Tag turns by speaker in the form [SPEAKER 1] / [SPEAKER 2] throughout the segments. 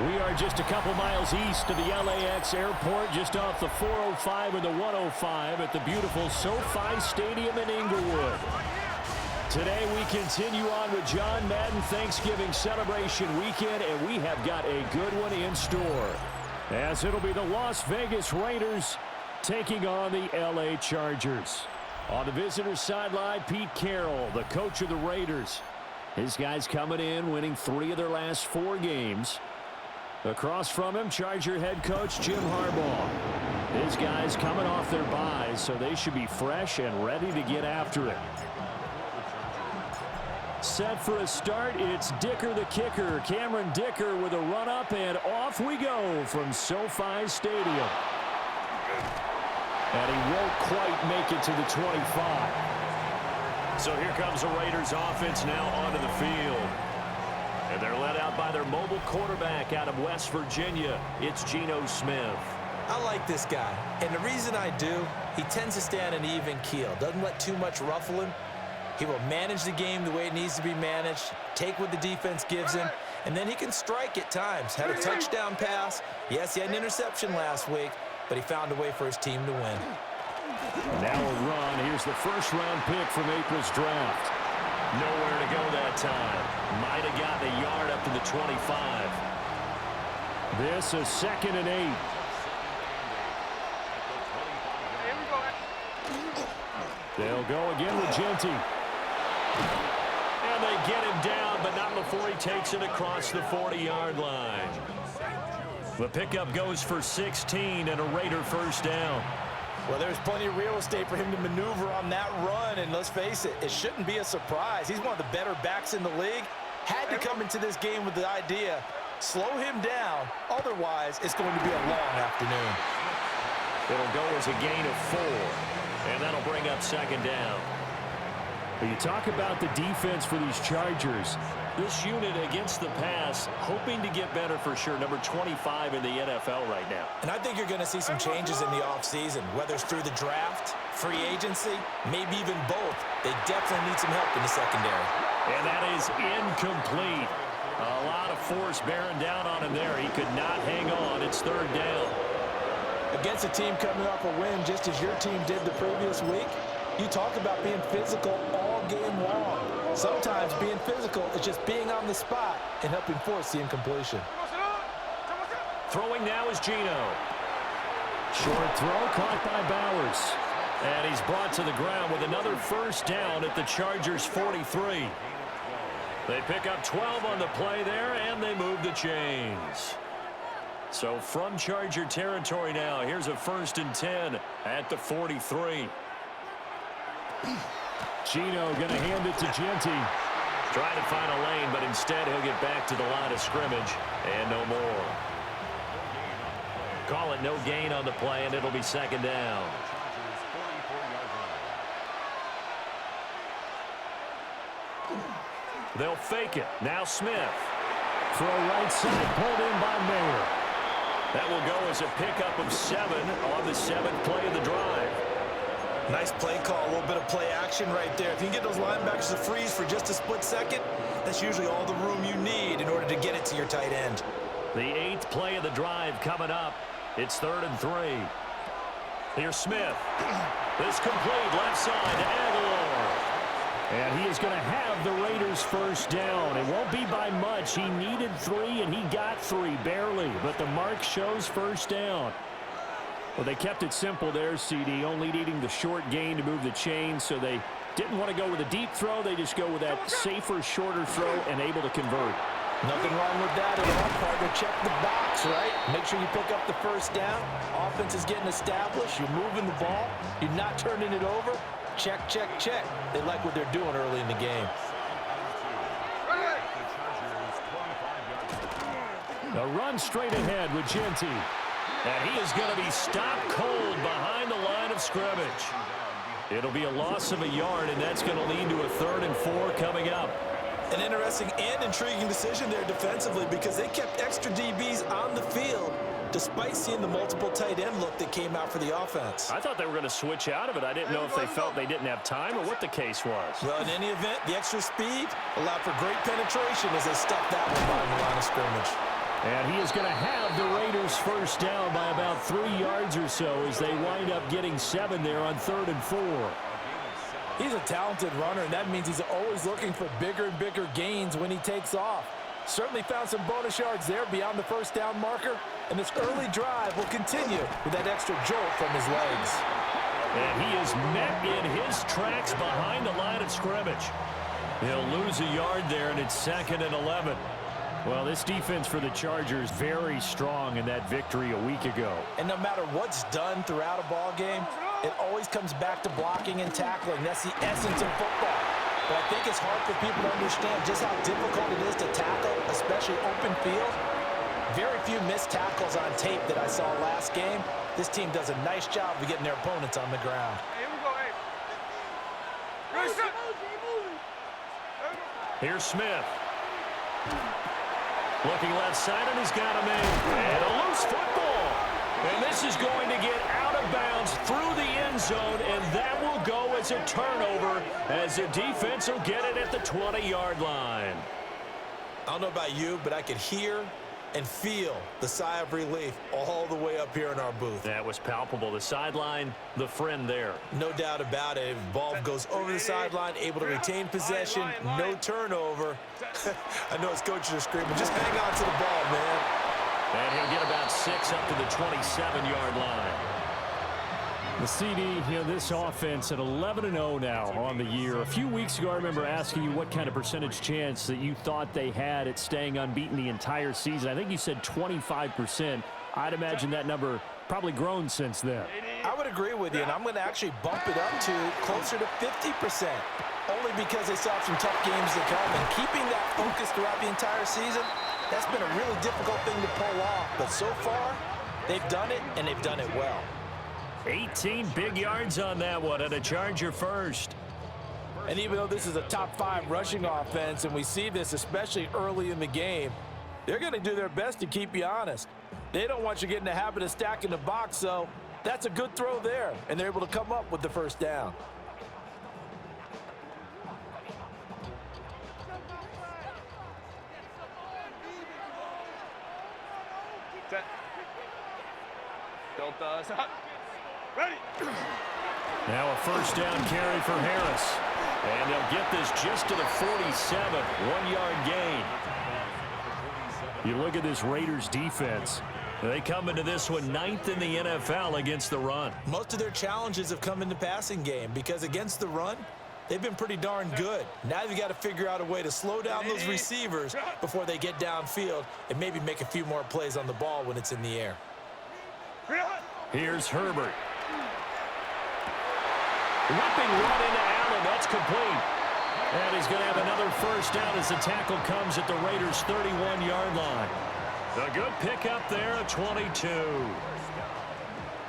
[SPEAKER 1] We are just a couple miles east of the LAX airport, just off the 405 and the 105 at the beautiful SoFi Stadium in Inglewood. Today we continue on with John Madden Thanksgiving celebration weekend, and we have got a good one in store, as it'll be the Las Vegas Raiders taking on the LA Chargers. On the visitor sideline, Pete Carroll, the coach of the Raiders. His guys coming in, winning 3 of their last 4 games. Across from him, Charger head coach Jim Harbaugh. His guys coming off their byes, so they should be fresh and ready to get after it. Set for a start, it's Dicker the kicker. Cameron Dicker with a run-up, and off we go from SoFi Stadium. And he won't quite make it to the 25. So here comes the Raiders offense now onto the field. And they're led out by their mobile quarterback out of West Virginia. It's Geno Smith.
[SPEAKER 2] I like this guy, and the reason I do, he tends to stay on an even keel. Doesn't let too much ruffle him. He will manage the game the way it needs to be managed, take what the defense gives him, and then he can strike at times. Had a touchdown pass. Yes, he had an interception last week, but he found a way for his team to win.
[SPEAKER 1] Now a run. Here's the first-round pick from April's draft. Nowhere to go that time. Might have gotten a yard up to the 25. This is 2nd and 8. They'll go again with Genty. And they get him down, but not before he takes it across the 40-yard line. The pickup goes for 16 and a Raider first down.
[SPEAKER 2] Well, there's plenty of real estate for him to maneuver on that run, and let's face it, it shouldn't be a surprise. He's one of the better backs in the league. Had to come into this game with the idea, slow him down, otherwise it's going to be a long afternoon.
[SPEAKER 1] It'll go as a gain of 4, and that'll bring up 2nd down. When you talk about the defense for these Chargers, this unit against the pass, hoping to get better for sure. Number 25 in the NFL right now.
[SPEAKER 2] And I think you're going to see some changes in the offseason, whether it's through the draft, free agency, maybe even both. They definitely need some help in the secondary.
[SPEAKER 1] And that is incomplete. A lot of force bearing down on him there. He could not hang on. It's 3rd down.
[SPEAKER 2] Against a team coming off a win just as your team did the previous week, you talk about being physical all game long. Sometimes being physical is just being on the spot and helping force the incompletion.
[SPEAKER 1] Throwing now is Geno. Short throw caught by Bowers. And he's brought to the ground with another first down at the Chargers' 43. They pick up 12 on the play there, and they move the chains. So from Charger territory now, here's a 1st and 10 at the 43. Geno going to hand it to Genty. Trying to find a lane, but instead he'll get back to the line of scrimmage. And no more. Call it no gain on the play, and it'll be 2nd down. They'll fake it. Now Smith. Throw right side, pulled in by Mayer. That will go as a pickup of 7 on the 7th play of the drive.
[SPEAKER 2] Nice play call, a little bit of play action right there. If you can get those linebackers to freeze for just a split second, that's usually all the room you need in order to get it to your tight end.
[SPEAKER 1] The 8th play of the drive coming up. It's 3rd and 3. Here's Smith. This complete left side to Aguilar. And he is going to have the Raiders first down. It won't be by much. He needed 3, and he got 3, barely. But the mark shows first down. Well, they kept it simple there, CD, only needing the short gain to move the chains, so they didn't want to go with a deep throw. They just go with that safer, shorter throw and able to convert.
[SPEAKER 2] Nothing wrong with that at all, partner. Check the box, right? Make sure you pick up the first down. Offense is getting established. You're moving the ball. You're not turning it over. Check, check, check. They like what they're doing early in the game.
[SPEAKER 1] A run straight ahead with Genty. And he is going to be stopped cold behind the line of scrimmage. It'll be a loss of a yard, and that's going to lead to a 3rd and 4 coming up.
[SPEAKER 2] An interesting and intriguing decision there defensively because they kept extra DBs on the field despite seeing the multiple tight end look that came out for the offense.
[SPEAKER 1] I thought they were going to switch out of it. I didn't know if they felt they didn't have time or what the case was.
[SPEAKER 2] Well, in any event, the extra speed allowed for great penetration as they stuffed that one behind the line of scrimmage.
[SPEAKER 1] And he is going to have the Raiders first down by about 3 yards or so as they wind up getting 7 there on 3rd and 4.
[SPEAKER 2] He's a talented runner, and that means he's always looking for bigger and bigger gains when he takes off. Certainly found some bonus yards there beyond the first down marker, and this early drive will continue with that extra jolt from his legs.
[SPEAKER 1] And he is met in his tracks behind the line of scrimmage. He'll lose a yard there, and it's 2nd and 11. Well, this defense for the Chargers very strong in that victory a week ago.
[SPEAKER 2] And no matter what's done throughout a ball game, it always comes back to blocking and tackling. That's the essence of football. But I think it's hard for people to understand just how difficult it is to tackle, especially open field. Very few missed tackles on tape that I saw last game. This team does a nice job of getting their opponents on the ground.
[SPEAKER 3] Here we go, hey.
[SPEAKER 1] Here's Smith. Looking left side, and he's got him in. And a loose football. And this is going to get out of bounds through the end zone, and that will go as a turnover as the defense will get it at the 20-yard line.
[SPEAKER 2] I don't know about you, but I could hear and feel the sigh of relief all the way up here in our booth.
[SPEAKER 1] That was palpable. The sideline, the friend there.
[SPEAKER 2] No doubt about it. Ball goes over the sideline, able to retain possession, no turnover. I know his coaches are screaming, just hang on to the ball, man.
[SPEAKER 1] And he'll get about 6 up to the 27-yard line. The CD, this offense at 11-0 now on the year. A few weeks ago, I remember asking you what kind of percentage chance that you thought they had at staying unbeaten the entire season. I think you said 25%. I'd imagine that number probably grown since then.
[SPEAKER 2] I would agree with you, and I'm going to actually bump it up to closer to 50%, only because they saw some tough games to come. And keeping that focus throughout the entire season, that's been a really difficult thing to pull off. But so far, they've done it, and they've done it well.
[SPEAKER 1] 18 big yards on that one, and a Charger first.
[SPEAKER 2] And even though this is a top 5 rushing offense, and we see this especially early in the game, they're going to do their best to keep you honest. They don't want you getting the habit of stacking the box, so that's a good throw there, and they're able to come up with the first down.
[SPEAKER 3] Set. Delta. Ready.
[SPEAKER 1] Now a first down carry for Harris. And they'll get this just to the 47, 1-yard gain. You look at this Raiders defense. They come into this one 9th in the NFL against the run.
[SPEAKER 2] Most of their challenges have come in the passing game because against the run, they've been pretty darn good. Now they've got to figure out a way to slow down those receivers before they get downfield and maybe make a few more plays on the ball when it's in the air.
[SPEAKER 1] Here's Herbert. Whipping run into Allen. That's complete. And he's going to have another first down as the tackle comes at the Raiders' 31-yard line. A good pickup there, a 22.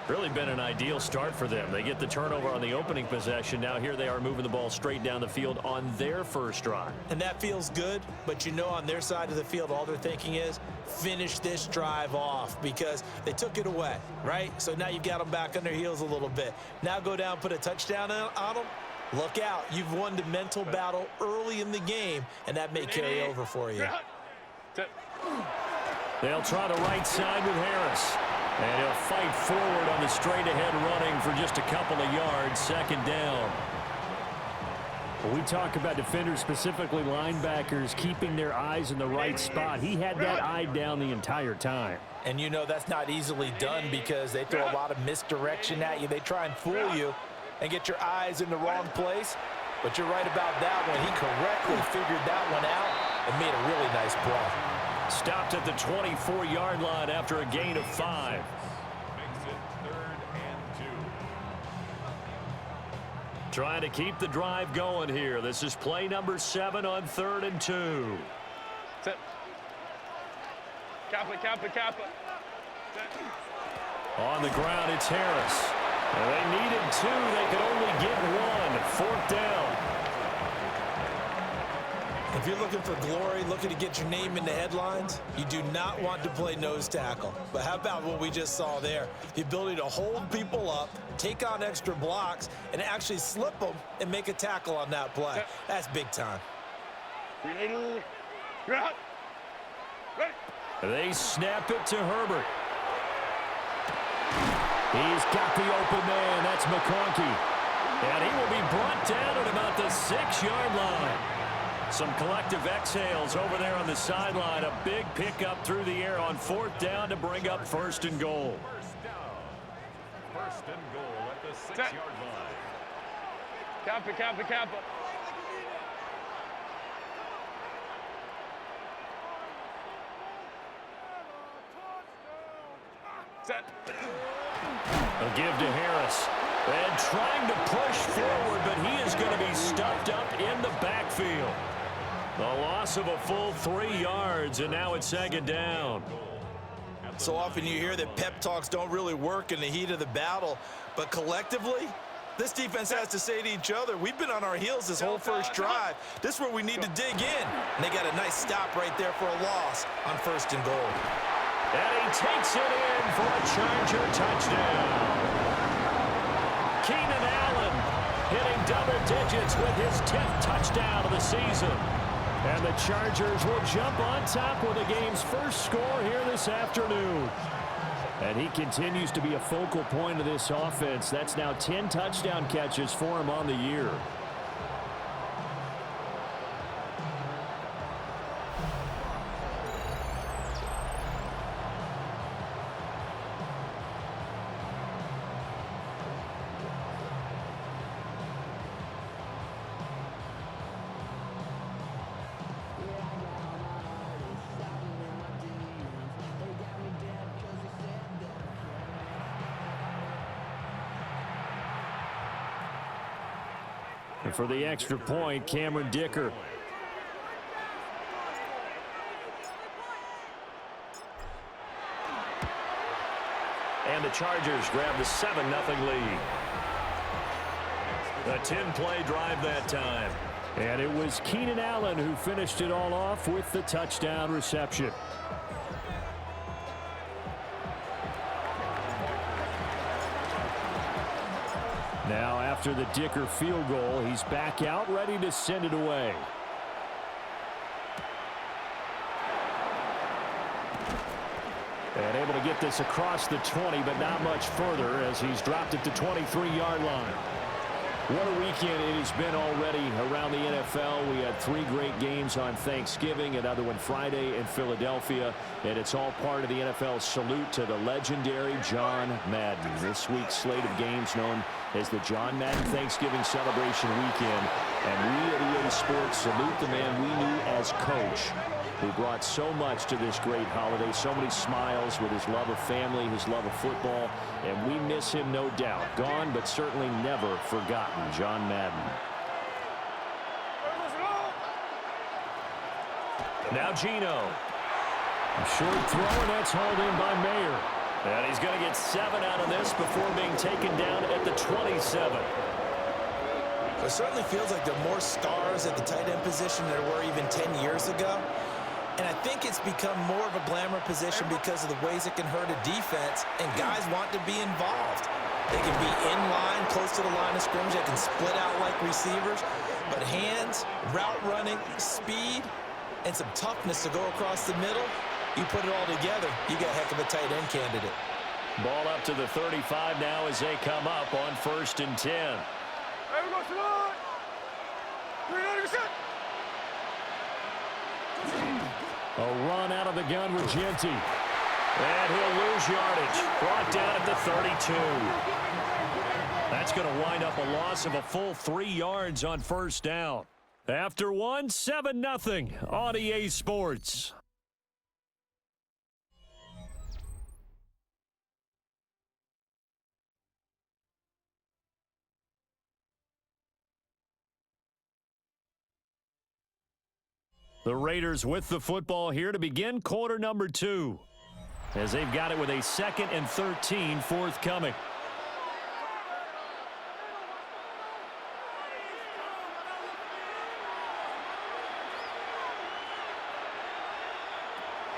[SPEAKER 1] Really been an ideal start for them. They get the turnover on the opening possession. Now here they are moving the ball straight down the field on their first drive.
[SPEAKER 2] And that feels good, but on their side of the field, all they're thinking is finish this drive off because they took it away, right? So now you've got them back on their heels a little bit. Now go down, put a touchdown on them. Look out. You've won the mental battle early in the game, and that may carry over for you.
[SPEAKER 1] They'll try the right side with Harris. And he'll fight forward on the straight-ahead running for just a couple of yards, 2nd down. When we talk about defenders, specifically linebackers, keeping their eyes in the right spot. He had that eye down the entire time.
[SPEAKER 2] And that's not easily done because they throw a lot of misdirection at you. They try and fool you and get your eyes in the wrong place. But you're right about that one. He correctly figured that one out and made a really nice play.
[SPEAKER 1] Stopped at the 24-yard line after a gain of 5.
[SPEAKER 3] Makes it 3rd and 2.
[SPEAKER 1] Trying to keep the drive going here. This is play number 7 on 3rd and 2.
[SPEAKER 3] Set. Kappa. Set.
[SPEAKER 1] On the ground, it's Harris. And they needed 2. They could only get 1. 4th down.
[SPEAKER 2] If you're looking for glory, looking to get your name in the headlines, you do not want to play nose tackle. But how about what we just saw there? The ability to hold people up, take on extra blocks, and actually slip them and make a tackle on that play. That's big time.
[SPEAKER 1] They snap it to Herbert. He's got the open man. That's McConkey. And he will be brought down at about the 6-yard line. Some collective exhales over there on the sideline. A big pickup through the air on 4th down to bring up 1st and goal.
[SPEAKER 3] First and goal at the 6-yard line. Kappa. Set.
[SPEAKER 1] A give to Harris. And trying to push forward, but he is going to be stuffed up in the backfield. The loss of a full 3 yards, and now it's 2nd down.
[SPEAKER 2] So often you hear that pep talks don't really work in the heat of the battle, but collectively, this defense has to say to each other, we've been on our heels this whole first drive. This is where we need to dig in. And they got a nice stop right there for a loss on 1st and goal.
[SPEAKER 1] And he takes it in for a Charger touchdown. Keenan Allen hitting double digits with his 10th touchdown of the season. And the Chargers will jump on top with the game's first score here this afternoon. And he continues to be a focal point of this offense. That's now 10 touchdown catches for him on the year. And for the extra point, Cameron Dicker. And the Chargers grab the 7-0 lead. A 10-play drive that time. And it was Keenan Allen who finished it all off with the touchdown reception. Now, after the Dicker field goal, he's back out, ready to send it away. And able to get this across the 20, but not much further as he's dropped it to 23-yard line. What a weekend it has been already around the NFL. We had 3 great games on Thanksgiving, another one Friday in Philadelphia, and it's all part of the NFL salute to the legendary John Madden. This week's slate of games known as the John Madden Thanksgiving Celebration Weekend, and we at EA Sports salute the man we knew as coach, who brought so much to this great holiday, so many smiles with his love of family, his love of football, and we miss him, no doubt. Gone, but certainly never forgotten, John Madden. Now Geno. A short throw, and that's hauled in by Mayer. And he's going to get 7 out of this before being taken down at the 27.
[SPEAKER 2] It certainly feels like there are more stars at the tight end position than there were even 10 years ago. And I think it's become more of a glamour position because of the ways it can hurt a defense, and guys want to be involved. They can be in line, close to the line of scrimmage. They can split out like receivers. But hands, route running, speed, and some toughness to go across the middle, you put it all together, you got a heck of a tight end candidate.
[SPEAKER 1] Ball up to the 35 now as they come up on 1st and 10.
[SPEAKER 3] Hey, we go tonight. 390%.
[SPEAKER 1] A run out of the gun with Genti. And he'll lose yardage. Brought down at the 32. That's going to wind up a loss of a full 3 yards on 1st down. After one, 7-0 on EA Sports. The Raiders with the football here to begin quarter number 2, as they've got it with a 2nd and 13 forthcoming.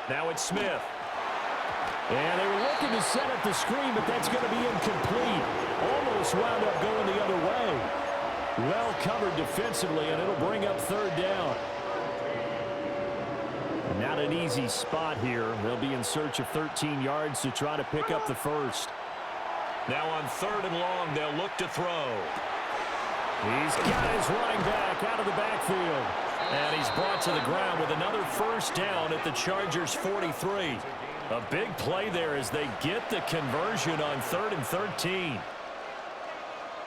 [SPEAKER 1] Now it's Smith. And they were looking to set up the screen, but that's going to be incomplete. Almost wound up going the other way. Well covered defensively, and it'll bring up 3rd down. And now Not an easy spot here. They'll be in search of 13 yards to try to pick up the first.
[SPEAKER 4] Now on 3rd and long, they'll look to throw.
[SPEAKER 1] He's got his running back out of the backfield. And he's brought to the ground with another first down at the Chargers' 43. A big play there as they get the conversion on 3rd and 13.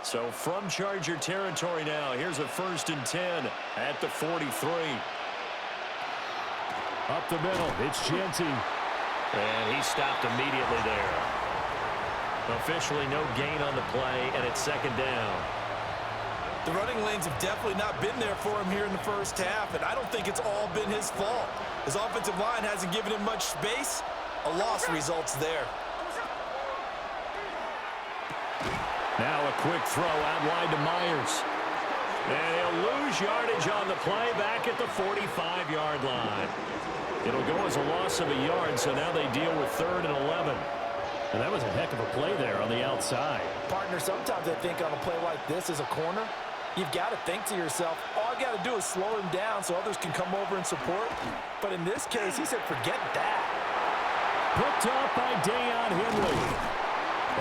[SPEAKER 1] So from Charger territory now, here's a 1st and 10 at the 43. Up the middle, it's Genty. And he stopped immediately there. Officially no gain on the play, and it's 2nd down.
[SPEAKER 2] The running lanes have definitely not been there for him here in the first half, and I don't think it's all been his fault. His offensive line hasn't given him much space. A loss results there.
[SPEAKER 1] Now a quick throw out wide to Myers. And he'll lose yardage on the play back at the 45-yard line. It'll go as a loss of a yard, so now they deal with 3rd and 11. And that was a heck of a play there on the outside.
[SPEAKER 5] Partner, sometimes I think on a play like this as a corner, you've got to think to yourself, all I've got to do is slow him down so others can come over and support. But in this case, he said, forget that.
[SPEAKER 1] Picked off by Deion Henley.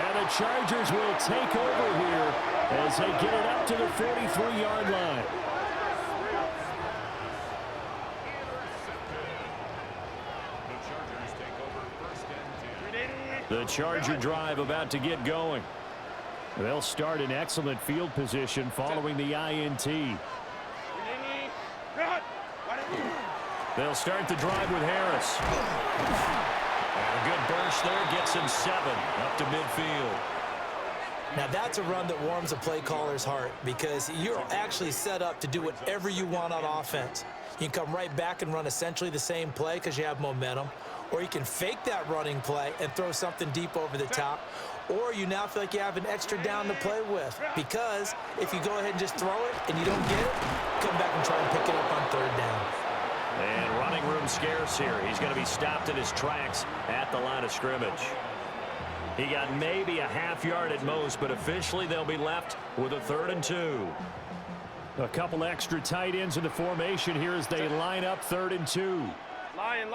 [SPEAKER 1] And the Chargers will take over here as they get it up to the 43-yard line. The Charger drive about to get going. They'll start in excellent field position following the INT. They'll start the drive with Harris. And a good burst there gets him 7 up to midfield.
[SPEAKER 2] Now that's a run that warms a play caller's heart because you're actually set up to do whatever you want on offense. You can come right back and run essentially the same play because you have momentum, or you can fake that running play and throw something deep over the top, or you now feel like you have an extra down to play with because if you go ahead and just throw it and you don't get it, come back and try and pick it up on 3rd down.
[SPEAKER 1] And running room scarce here. He's going to be stopped in his tracks at the line of scrimmage. He got maybe a half yard at most, but officially they'll be left with a 3rd and 2. A couple extra tight ends in the formation here as they line up 3rd and 2.
[SPEAKER 3] Lion.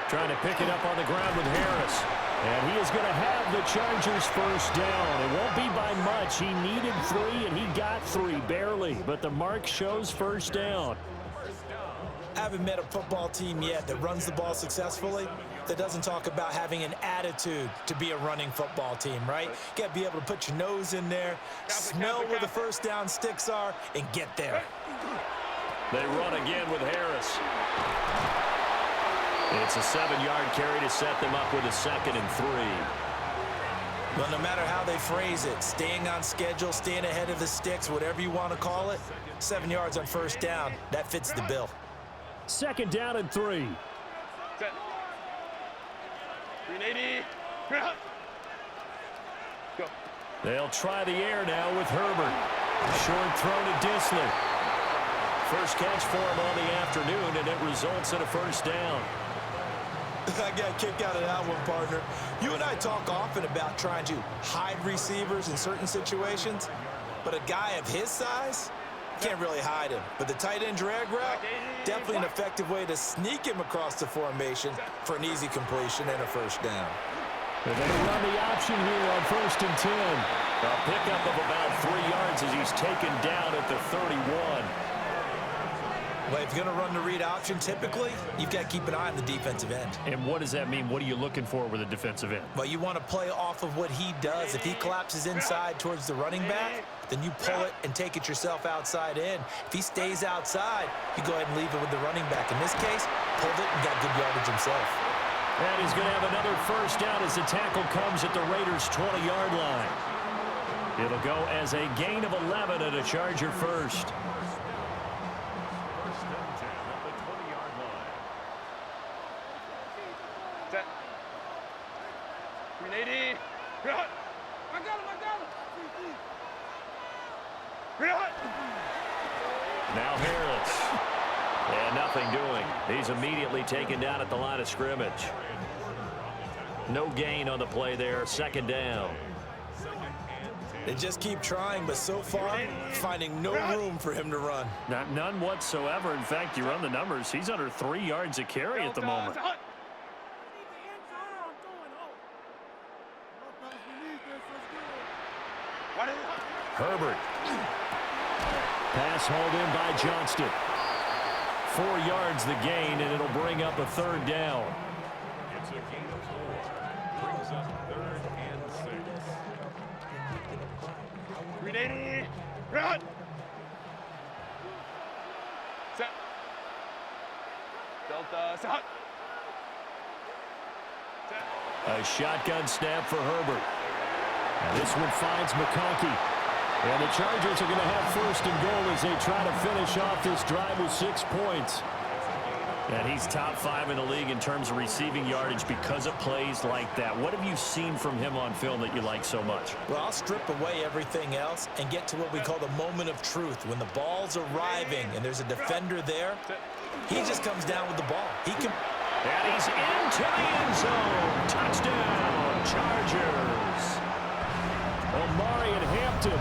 [SPEAKER 1] Trying to pick it up on the ground with Harris. And he is going to have the Chargers first down. It won't be by much. He needed 3, and he got 3, barely. But the mark shows first down.
[SPEAKER 2] I haven't met a football team yet that runs the ball successfully that doesn't talk about having an attitude to be a running football team, right? You got to be able to put your nose in there, smell where the first down sticks are, and get there.
[SPEAKER 1] They run again with Harris. It's a 7-yard carry to set them up with a 2nd and 3.
[SPEAKER 2] Well, no matter how they phrase it, staying on schedule, staying ahead of the sticks, whatever you want to call it, 7 yards on first down, that fits the bill.
[SPEAKER 1] 2nd down and 3.
[SPEAKER 3] Set. 380. Go.
[SPEAKER 1] They'll try the air now with Herbert. Short throw to Disley. First catch for him on the afternoon, and it results in a first down.
[SPEAKER 2] I got a kick out of that one, partner. You and I talk often about trying to hide receivers in certain situations, but a guy of his size can't really hide him. But the tight end drag route, definitely an effective way to sneak him across the formation for an easy completion and a first down.
[SPEAKER 1] They're going to run the option here on 1st and 10. A pickup of about 3 yards as he's taken down at the 31.
[SPEAKER 2] Well, if you're going to run the read option, typically, you've got to keep an eye on the defensive end.
[SPEAKER 1] And what does that mean? What are you looking for with a defensive end?
[SPEAKER 2] Well, you want to play off of what he does. If he collapses inside towards the running back, then you pull it and take it yourself outside in. If he stays outside, you go ahead and leave it with the running back. In this case, pulled it and got good yardage himself.
[SPEAKER 1] And he's going to have another first down as the tackle comes at the Raiders' 20-yard line. It'll go as a gain of 11 and a Charger first.
[SPEAKER 3] Set. 380. I got him.
[SPEAKER 1] Now Harris. And nothing doing. He's immediately taken down at the line of scrimmage. No gain on the play there. 2nd down.
[SPEAKER 2] They just keep trying, but so far, finding no room for him to run.
[SPEAKER 1] None whatsoever. In fact, you run the numbers. He's under 3 yards a carry at the moment. Herbert. Pass hauled in by Johnston. 4 yards the gain, and it'll bring up a 3rd down.
[SPEAKER 4] It's a gain of 4. Brings up 3rd and 6.
[SPEAKER 3] Ready, run. Set. Delta, set.
[SPEAKER 1] A shotgun snap for Herbert. And this one finds McConkey. And the Chargers are going to have 1st and goal as they try to finish off this drive with 6 points. And he's top 5 in the league in terms of receiving yardage because of plays like that. What have you seen from him on film that you like so much?
[SPEAKER 2] Well, I'll strip away everything else and get to what we call the moment of truth. When the ball's arriving and there's a defender there, he just comes down with the ball. He can...
[SPEAKER 1] And he's into the end zone. Touchdown, Chargers. Omari at Hampton,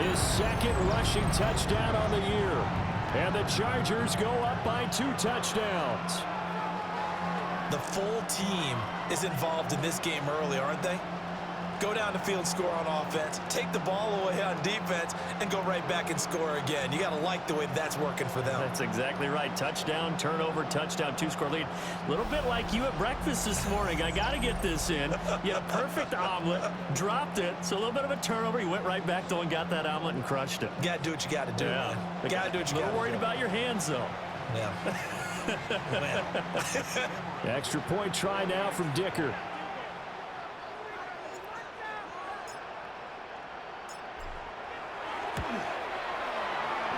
[SPEAKER 1] his 2nd rushing touchdown on the year. And the Chargers go up by 2 touchdowns.
[SPEAKER 2] The full team is involved in this game early, aren't they? Go down the field, score on offense, take the ball away on defense, and go right back and score again. You got to like the way that's working for them.
[SPEAKER 1] That's exactly right. Touchdown, turnover, touchdown, 2-score lead. A little bit like you at breakfast this morning. I got to get this in. You had a perfect omelet, dropped it. So a little bit of a turnover. You went right back, though, and got that omelet and crushed it.
[SPEAKER 2] You got to do what you got to do, man. You got to do what you got to do.
[SPEAKER 1] A little worried about your hands, though.
[SPEAKER 2] Yeah.
[SPEAKER 1] Extra point try now from Dicker.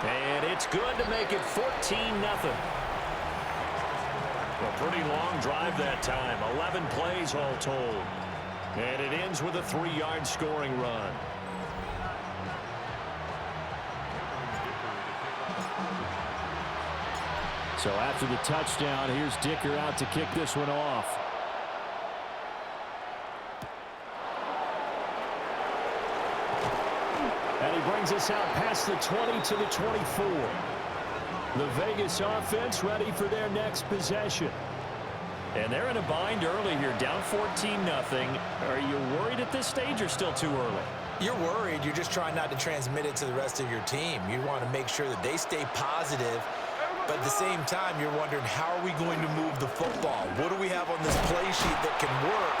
[SPEAKER 1] And it's good to make it 14-0. A pretty long drive that time. 11 plays all told. And it ends with a 3-yard scoring run. So after the touchdown, here's Dicker out to kick this one off. And he brings us out past the 20 to the 24. The Vegas offense ready for their next possession. And they're in a bind early here, down 14-0. Are you worried at this stage or still too early?
[SPEAKER 2] You're worried. You're just trying not to transmit it to the rest of your team. You want to make sure that they stay positive. But at the same time, you're wondering, how are we going to move the football? What do we have on this play sheet that can work?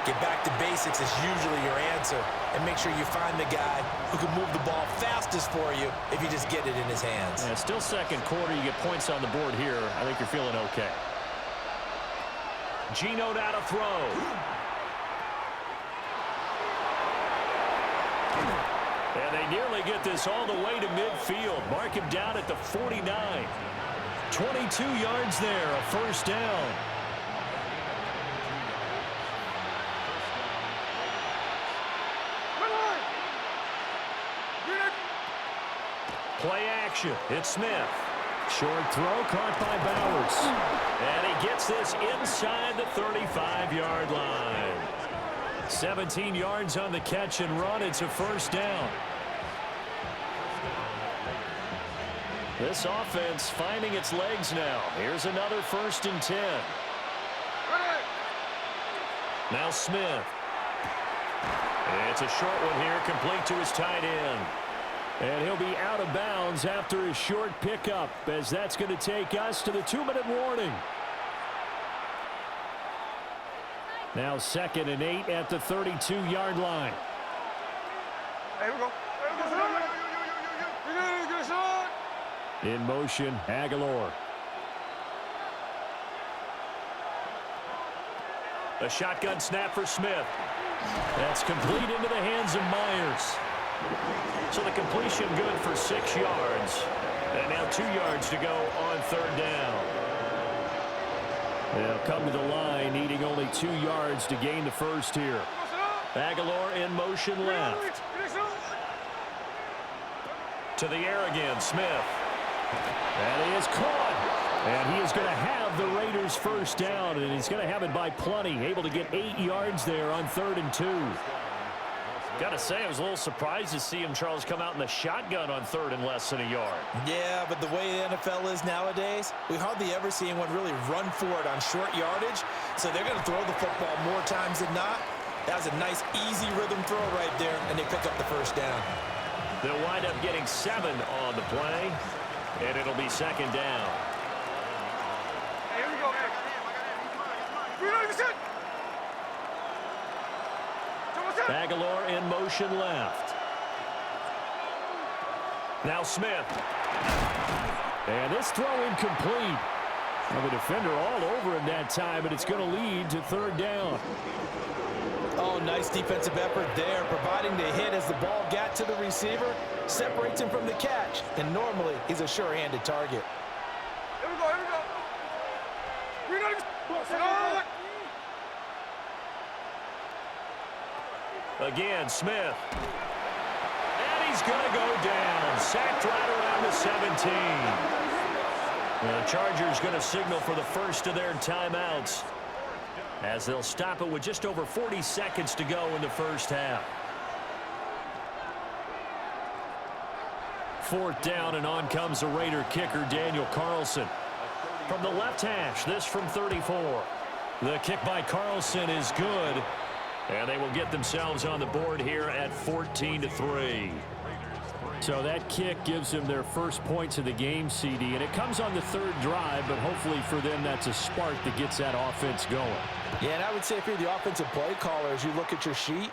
[SPEAKER 2] Get back to basics is usually your answer. And make sure you find the guy who can move the ball fastest for you if you just get it in his hands.
[SPEAKER 1] Yeah, still 2nd quarter. You get points on the board here. I think you're feeling okay. Geno now to throw. And they nearly get this all the way to midfield. Mark him down at the 49. 22 yards there, a 1st down. Play action. It's Smith. Short throw caught by Bowers. And he gets this inside the 35-yard line. 17 yards on the catch and run. It's a 1st down. This offense finding its legs now. Here's another 1st and 10. Now Smith. It's a short one here, complete to his tight end. And he'll be out of bounds after his short pickup, as that's going to take us to the 2-minute warning. Now 2nd and 8 at the 32-yard line.
[SPEAKER 3] Here we go.
[SPEAKER 1] In motion, Aguilar. A shotgun snap for Smith. That's complete into the hands of Myers. So the completion good for 6 yards. And now 2 yards to go on 3rd down. They'll come to the line, needing only 2 yards to gain the 1st here. Aguilar in motion left. To the air again, Smith. And he is caught. And he is going to have the Raiders' 1st down, and he's going to have it by plenty. Able to get 8 yards there on 3rd and 2. Got to say, I was a little surprised to see him, Charles, come out in the shotgun on 3rd and less than a yard.
[SPEAKER 2] Yeah, but the way the NFL is nowadays, we hardly ever see anyone really run for it on short yardage. So they're going to throw the football more times than not. That was a nice, easy rhythm throw right there, and they pick up the first down.
[SPEAKER 1] They'll wind up getting 7 on the play, and it'll be 2nd down.
[SPEAKER 3] Hey, here we go. Reload,
[SPEAKER 1] Aguilar in motion left. Now Smith. And this throw incomplete. Well, the defender all over him that time, but it's going to lead to 3rd down.
[SPEAKER 5] Oh, nice defensive effort there, providing the hit as the ball got to the receiver, separates him from the catch, and normally he's a sure-handed target.
[SPEAKER 3] Here we go, here we go. Reload.
[SPEAKER 1] Again, Smith. And he's going to go down. Sacked right around the 17. The Chargers going to signal for the first of their timeouts, as they'll stop it with just over 40 seconds to go in the first half. 4th down, and on comes the Raider kicker, Daniel Carlson. From the left hash, this from 34. The kick by Carlson is good, and they will get themselves on the board here at 14-3. So that kick gives them their first points of the game, CD, and it comes on the 3rd drive, but hopefully for them that's a spark that gets that offense going.
[SPEAKER 5] Yeah, and I would say if you're the offensive play caller, as you look at your sheet,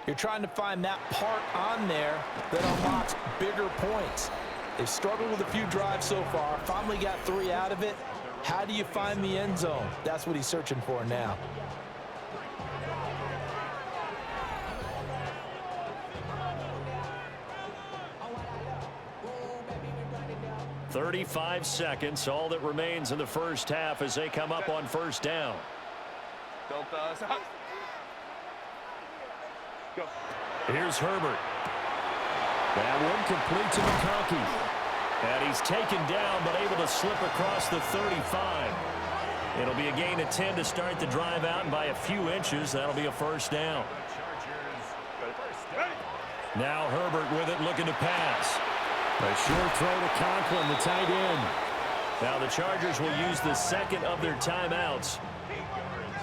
[SPEAKER 5] you're trying to find that part on there that unlocks bigger points. They've struggled with a few drives so far, finally got 3 out of it. How do you find the end zone? That's what he's searching for now.
[SPEAKER 1] 35 seconds, all that remains in the first half as they come up on 1st down.
[SPEAKER 3] Go.
[SPEAKER 1] Here's Herbert. That one complete to McConkey. And he's taken down, but able to slip across the 35. It'll be a gain of 10 to start the drive out, and by a few inches, that'll be a 1st down. Now Herbert with it, looking to pass. A short throw to Conklin, the tight end. Now the Chargers will use the 2nd of their timeouts,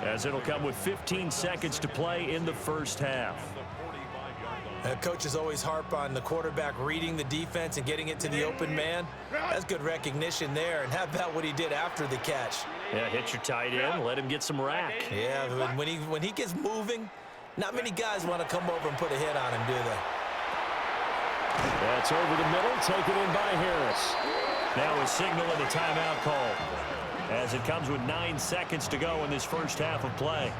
[SPEAKER 1] as it'll come with 15 seconds to play in the first half.
[SPEAKER 2] Coaches always harp on the quarterback reading the defense and getting it to the open man. That's good recognition there. And how about what he did after the catch?
[SPEAKER 1] Yeah, hit your tight end, let him get some rack.
[SPEAKER 2] Yeah, when he gets moving, not many guys want to come over and put a hit on him, do they?
[SPEAKER 1] That's over the middle, taken in by Harris. Now a signal and a timeout call, as it comes with 9 seconds to go in this first half of play.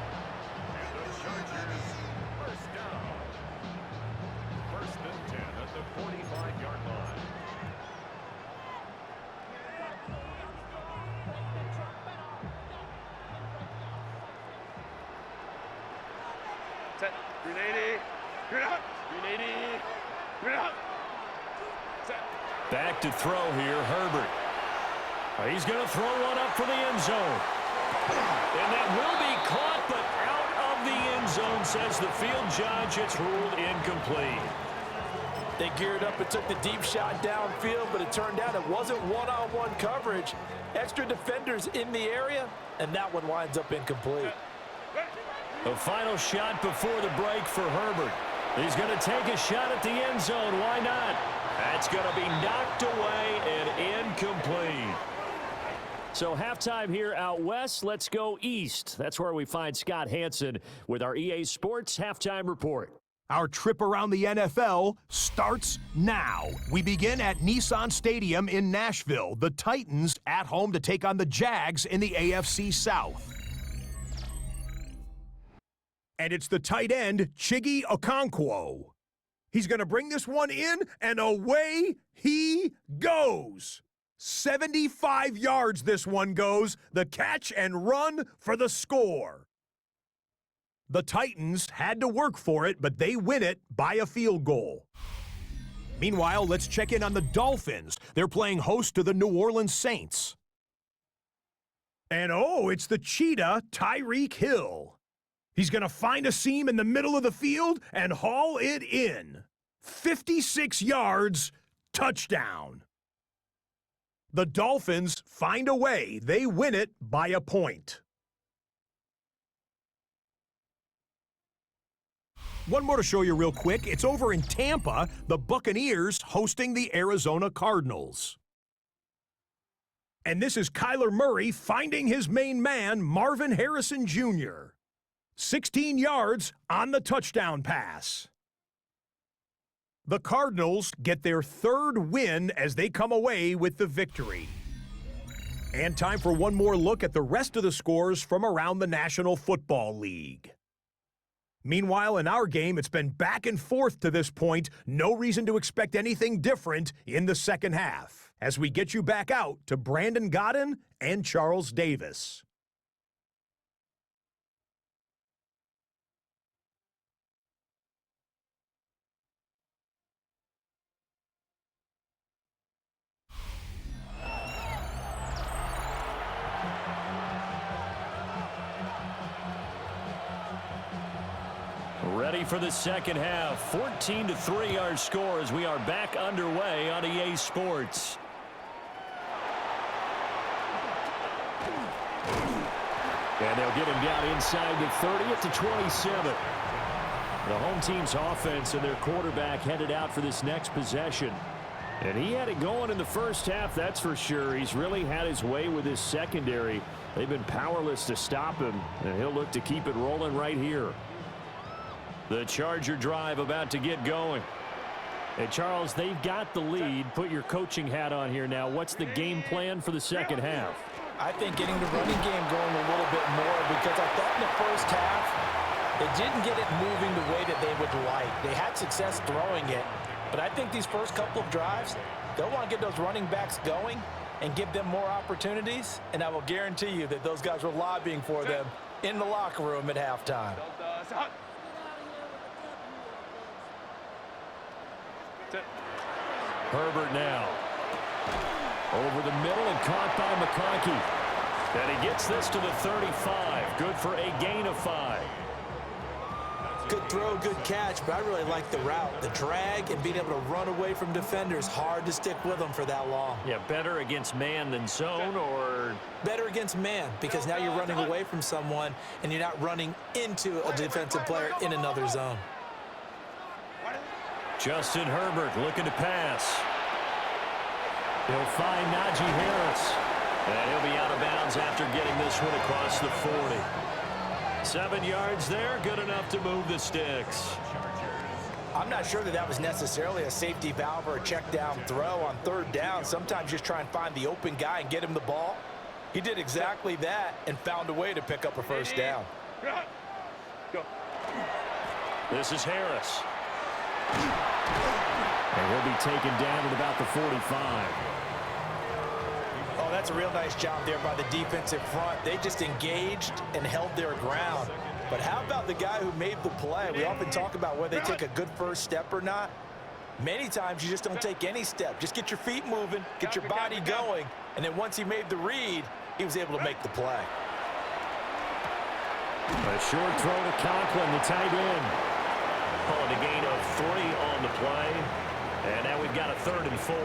[SPEAKER 3] Set. 380. Grenade. 380. Grenade. Set.
[SPEAKER 1] Back to throw here, Herbert. He's going to throw one up for the end zone. And that will be caught, but out of the end zone, says the field judge. It's ruled incomplete.
[SPEAKER 5] They geared up and took the deep shot downfield, but it turned out it wasn't one-on-one coverage. Extra defenders in the area, and that one winds up incomplete.
[SPEAKER 1] A final shot before the break for Herbert. He's going to take a shot at the end zone. Why not? That's going to be knocked away and incomplete. So halftime here out west. Let's go east. That's where we find Scott Hansen with our EA Sports Halftime Report.
[SPEAKER 6] Our trip around the NFL starts now. We begin at Nissan Stadium in Nashville. The Titans at home to take on the Jags in the AFC South. And it's the tight end, Chiggy Okonkwo. He's going to bring this one in, and away he goes. 75 yards this one goes. The catch and run for the score. The Titans had to work for it, but they win it by a field goal. Meanwhile, let's check in on the Dolphins. They're playing host to the New Orleans Saints. And oh, it's the cheetah, Tyreek Hill. He's going to find a seam in the middle of the field and haul it in. 56 yards, touchdown. The Dolphins find a way. They win it by a point. One more to show you real quick. It's over in Tampa, the Buccaneers hosting the Arizona Cardinals. And this is Kyler Murray finding his main man, Marvin Harrison Jr. 16 yards on the touchdown pass. The Cardinals get their third win as they come away with the victory. And time for one more look at the rest of the scores from around the National Football League. Meanwhile, in our game, it's been back and forth to this point. No reason to expect anything different in the second half, as we get you back out to Brandon Godden and Charles Davis.
[SPEAKER 1] Ready for the second half. 14-3 our score as we are back underway on EA Sports. And they'll get him down inside the 30 at the 27. The home team's offense and their quarterback headed out for this next possession. And he had it going in the first half, that's for sure. He's really had his way with his secondary. They've been powerless to stop him, and he'll look to keep it rolling right here. The Charger drive about to get going. And Charles, they've got the lead. Put your coaching hat on here now. What's the game plan for the second half?
[SPEAKER 5] I think getting the running game going a little bit more, because I thought in the first half, they didn't get it moving the way that they would like. They had success throwing it, but I think these first couple of drives, they'll want to get those running backs going and give them more opportunities, and I will guarantee you that those guys were lobbying for them in the locker room at halftime.
[SPEAKER 1] Herbert now. Over the middle and caught by McConkey. And he gets this to the 35. Good for a gain of 5.
[SPEAKER 2] Good throw, good catch, but I really like the route. The drag and being able to run away from defenders, hard to stick with them for that long.
[SPEAKER 1] Yeah, better against man than zone, or?
[SPEAKER 2] Better against man, because now you're running away from someone and you're not running into a defensive player in another zone.
[SPEAKER 1] Justin Herbert looking to pass. He'll find Najee Harris. And he'll be out of bounds after getting this one across the 40. 7 yards there, good enough to move the sticks.
[SPEAKER 5] I'm not sure that was necessarily a safety valve or a check down throw on third down. Sometimes just try and find the open guy and get him the ball. He did exactly that and found a way to pick up a first down.
[SPEAKER 3] Go.
[SPEAKER 1] This is Harris. And he'll be taken down at about the 45.
[SPEAKER 5] Oh, that's a real nice job there by the defensive front. They just engaged and held their ground. But how about the guy who made the play? We often talk about whether they take a good first step or not. Many times you just don't take any step. Just get your feet moving, get your body going, and then once he made the read, he was able to make the play.
[SPEAKER 1] A short throw to Conklin, the tight end. Calling a gain of 3 on the play. And now we've got a 3rd and 4.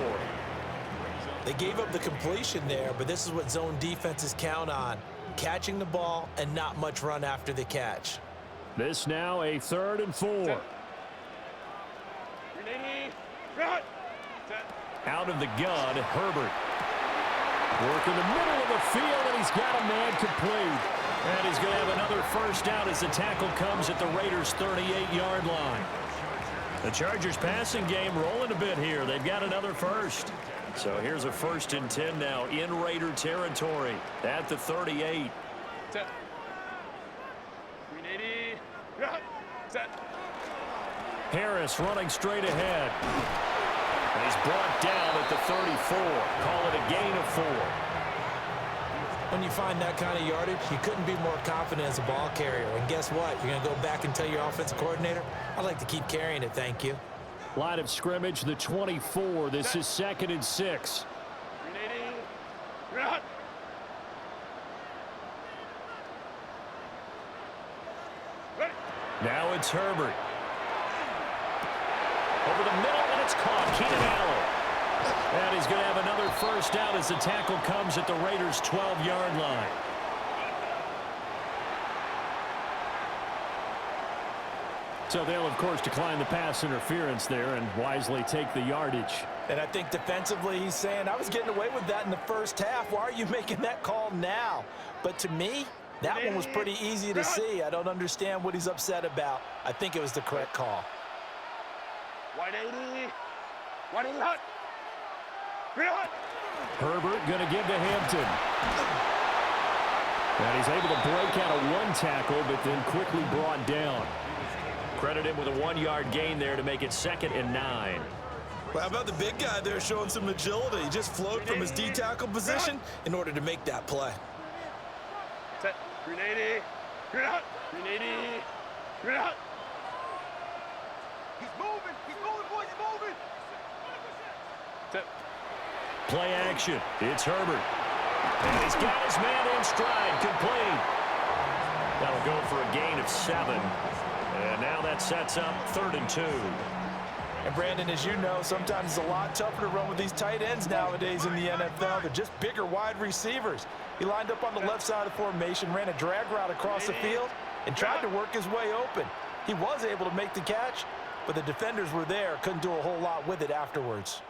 [SPEAKER 2] They gave up the completion there, but this is what zone defenses count on. Catching the ball and not much run after the catch.
[SPEAKER 1] This now a 3rd and 4. Out of the gun, Herbert. Work in the middle of the field, and he's got a man complete. And he's going to have another first down as the tackle comes at the Raiders' 38-yard line. The Chargers passing game rolling a bit here. They've got another first. So here's a 1st and 10 now in Raider territory at the 38.
[SPEAKER 3] Set. 380. Set.
[SPEAKER 1] Harris running straight ahead. And he's brought down at the 34. Call it a gain of 4.
[SPEAKER 2] When you find that kind of yardage, you couldn't be more confident as a ball carrier. And guess what? You're going to go back and tell your offensive coordinator, I'd like to keep carrying it, thank you.
[SPEAKER 1] Line of scrimmage, the 24. This is 2nd and 6.
[SPEAKER 3] 380.
[SPEAKER 1] Now it's Herbert. Over the middle, and it's caught. Keenan Allen. And he's going to have another first down as the tackle comes at the Raiders' 12-yard line. So they'll, of course, decline the pass interference there and wisely take the yardage.
[SPEAKER 5] And I think defensively he's saying, I was getting away with that in the first half. Why are you making that call now? But to me, that one was pretty easy to see. I don't understand what he's upset about. I think it was the correct call.
[SPEAKER 3] 180. 180 hot. Hot.
[SPEAKER 1] Herbert going to give to Hampton. And he's able to break out of one tackle, but then quickly brought down. Credit him with a 1-yard gain there to make it 2nd and 9.
[SPEAKER 5] Well, how about the big guy there showing some agility? He just flowed from his D-tackle position in order to make that play.
[SPEAKER 3] Set. 380. 380. 380. He's moving. He's moving, boys. He's moving. Set.
[SPEAKER 1] Play action. It's Herbert. And he's got his man in stride. Complete. That'll go for a gain of 7. And now that sets up 3rd and 2.
[SPEAKER 5] And Brandon, as you know, sometimes it's a lot tougher to run with these tight ends nowadays in the NFL. They're just bigger wide receivers. He lined up on the left side of the formation, ran a drag route across the field, and tried to work his way open. He was able to make the catch, but the defenders were there, couldn't do a whole lot with it afterwards.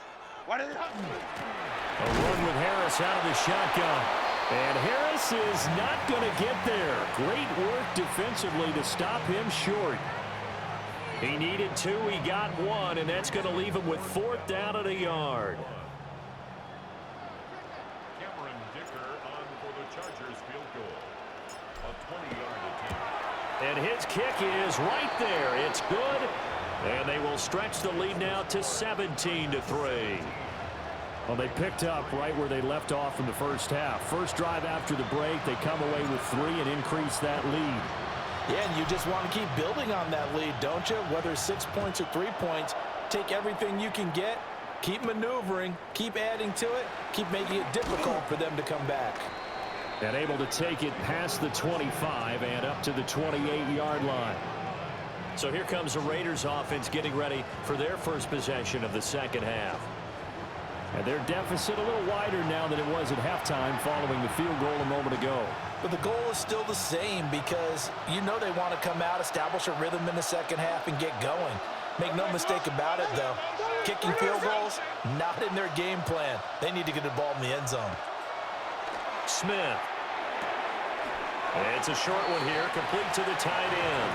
[SPEAKER 1] A run with Harris out of the shotgun. And Harris is not going to get there. Great work defensively to stop him short. He needed 2, he got 1, and that's going to leave him with 4th down at a yard.
[SPEAKER 4] Cameron Dicker on for the Chargers field goal. A 20-yard attempt.
[SPEAKER 1] And his kick is right there. It's good. And they will stretch the lead now to 17-3. Well, they picked up right where they left off in the first half. First drive after the break, they come away with 3 and increase that lead.
[SPEAKER 5] Yeah, and you just want to keep building on that lead, don't you? Whether 6 points or 3 points, take everything you can get, keep maneuvering, keep adding to it, keep making it difficult for them to come back.
[SPEAKER 1] And able to take it past the 25 and up to the 28-yard line. So here comes the Raiders offense getting ready for their first possession of the second half. And their deficit a little wider now than it was at halftime following the field goal a moment ago.
[SPEAKER 5] But the goal is still the same because you know they want to come out, establish a rhythm in the second half, and get going. Make no mistake about it, though. Kicking field goals, not in their game plan. They need to get the ball in the end zone.
[SPEAKER 1] Smith. It's a short one here, complete to the tight end.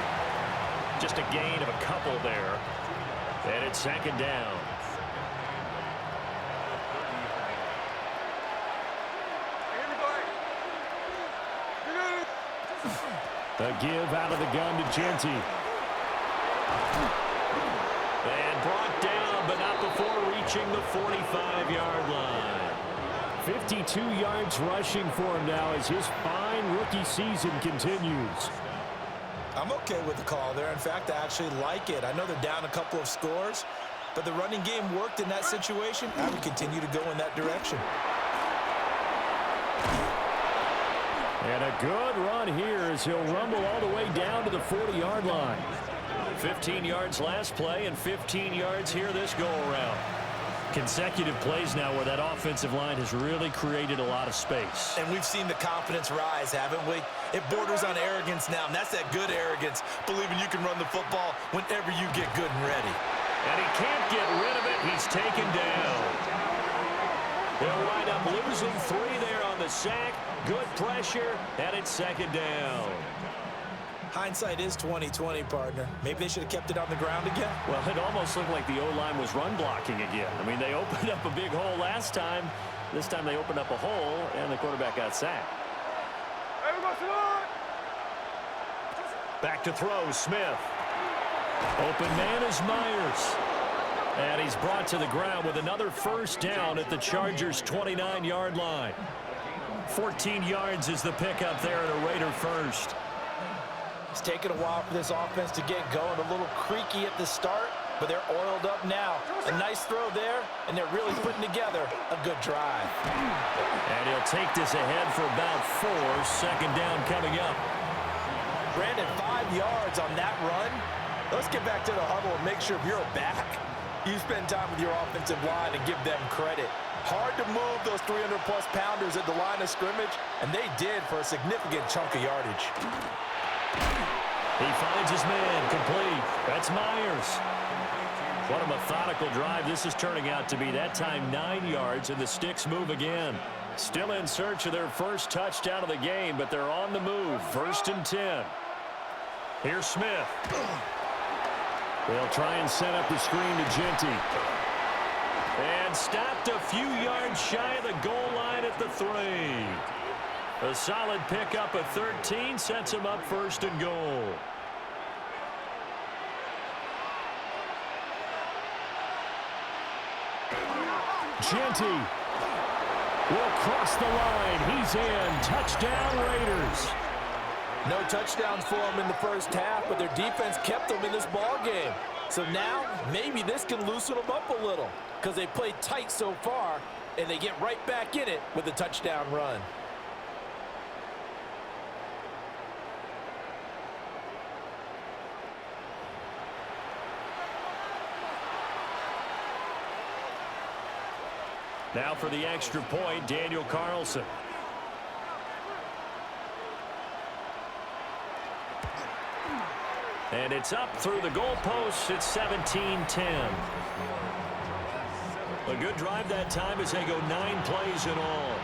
[SPEAKER 1] Just a gain of a couple there. And it's 2nd down. The give out of the gun to Genty. And brought down, but not before reaching the 45-yard line. 52 yards rushing for him now as his fine rookie season continues.
[SPEAKER 5] I'm okay with the call there. In fact, I actually like it. I know they're down a couple of scores, but the running game worked in that situation. I would continue to go in that direction.
[SPEAKER 1] And a good run here as he'll rumble all the way down to the 40-yard line. 15 yards last play and 15 yards here this go-around. Consecutive plays now where that offensive line has really created a lot of space.
[SPEAKER 5] And we've seen the confidence rise, haven't we? It borders on arrogance now, and that's that good arrogance, believing you can run the football whenever you get good and ready.
[SPEAKER 1] And he can't get rid of it. He's taken down. They'll wind up losing 3 there on the sack. Good pressure, and it's 2nd down.
[SPEAKER 5] Hindsight is 20/20, partner. Maybe they should have kept it on the ground again.
[SPEAKER 1] Well, it almost looked like the O-line was run blocking again. I mean, they opened up a big hole last time. This time they opened up a hole, and the quarterback got sacked. Back to throw, Smith. Open man is Myers. And he's brought to the ground with another first down at the Chargers' 29-yard line. 14 yards is the pickup there at a Raider first.
[SPEAKER 5] It's taken a while for this offense to get going. A little creaky at the start, but they're oiled up now. A nice throw there, and they're really putting together a good drive.
[SPEAKER 1] And he'll take this ahead for about 4. 2nd down coming up.
[SPEAKER 5] Brandon, 5 yards on that run. Let's get back to the huddle and make sure if you're a back, you spend time with your offensive line and give them credit. Hard to move those 300-plus pounders at the line of scrimmage, and they did for a significant chunk of yardage.
[SPEAKER 1] He finds his man, complete. That's Myers. What a methodical drive this is turning out to be. That time 9 yards, and the sticks move again. Still in search of their first touchdown of the game, but they're on the move. 1st and 10. Here's Smith. They'll try and set up the screen to Genty. And stopped a few yards shy of the goal line at the 3. A solid pickup of 13 sets him up 1st and goal. Genty will cross the line. He's in. Touchdown, Raiders.
[SPEAKER 5] No touchdowns for them in the first half, but their defense kept them in this ball game. So now maybe this can loosen them up a little because they played tight so far, and they get right back in it with a touchdown run.
[SPEAKER 1] Now for the extra point, Daniel Carlson. And it's up through the goalposts. It's 17-10. A good drive that time as they go 9 plays in all.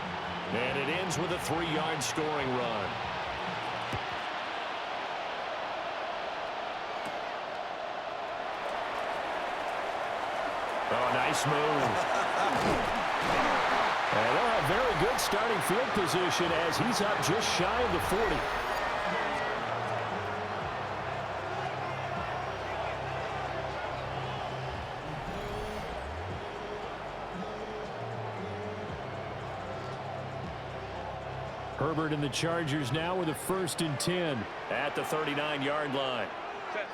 [SPEAKER 1] And it ends with a 3-yard scoring run. Oh, nice move. And they'll have very good starting field position as he's up just shy of the 40. Herbert and the Chargers now with a 1st and 10 at the 39-yard line.
[SPEAKER 3] Set.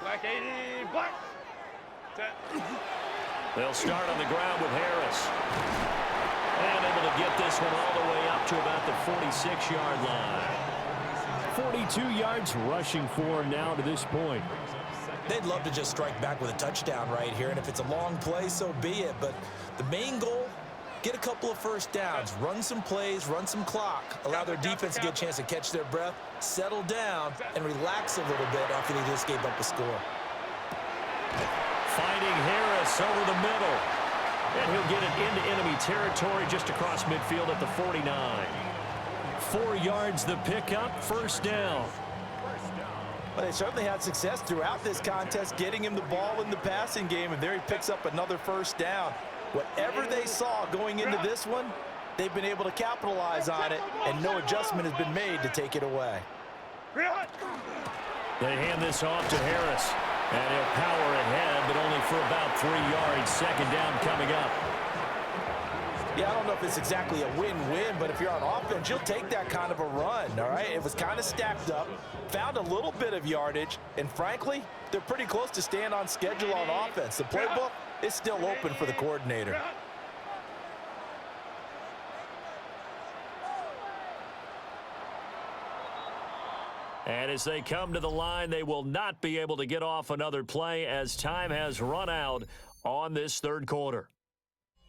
[SPEAKER 3] Black 80, black. Set.
[SPEAKER 1] They'll start on the ground with Harris. And able to get this one all the way up to about the 46-yard line. 42 yards rushing for him now to this point.
[SPEAKER 2] They'd love to just strike back with a touchdown right here, and if it's a long play, so be it. But the main goal, get a couple of first downs, run some plays, run some clock, allow their defense to get a chance to catch their breath, settle down, and relax a little bit after they just gave up a score.
[SPEAKER 1] Finding Harris over the middle. And he'll get it into enemy territory just across midfield at the 49. 4 yards the pickup, 1st down.
[SPEAKER 5] Well, they certainly had success throughout this contest getting him the ball in the passing game, and there he picks up another 1st down. Whatever they saw going into this one, they've been able to capitalize on it, and no adjustment has been made to take it away.
[SPEAKER 1] They hand this off to Harris. And he'll power ahead, but only for about 3 yards. 2nd down coming up.
[SPEAKER 5] Yeah, I don't know if it's exactly a win-win, but if you're on offense, you'll take that kind of a run, all right? It was kind of stacked up, found a little bit of yardage, and frankly, they're pretty close to staying on schedule on offense. The playbook is still open for the coordinator.
[SPEAKER 1] And as they come to the line, they will not be able to get off another play as time has run out on this 3rd quarter.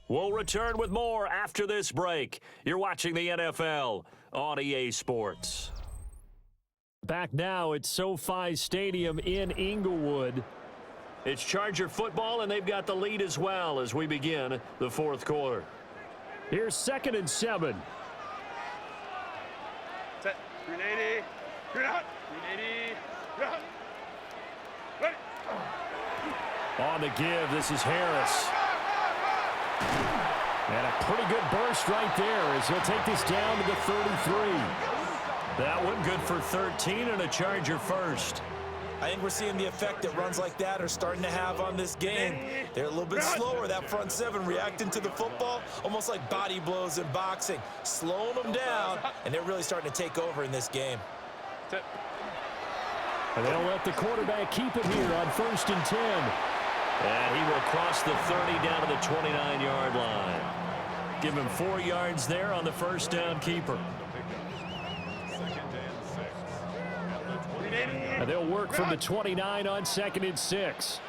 [SPEAKER 1] We'll return with more after this break. You're watching the NFL on EA Sports. Back now at SoFi Stadium in Inglewood. It's Charger football, and they've got the lead as well as we begin the 4th quarter. Here's 2nd and 7.
[SPEAKER 3] Set. 380. You're out. 380. You're out. Ready.
[SPEAKER 1] On the give, this is Harris. And a pretty good burst right there as he'll take this down to the 33. That one good for 13 and a Charger 1st.
[SPEAKER 2] I think we're seeing the effect that runs like that are starting to have on this game. They're a little bit slower, that front 7 reacting to the football, almost like body blows in boxing, slowing them down, and they're really starting to take over in this game.
[SPEAKER 1] And they'll let the quarterback keep it here on 1st and 10. And he will cross the 30 down to the 29-yard line. Give him 4 yards there on the 1st down keeper.
[SPEAKER 4] 2nd and 6.
[SPEAKER 1] And they'll work from the 29 on 2nd and 6.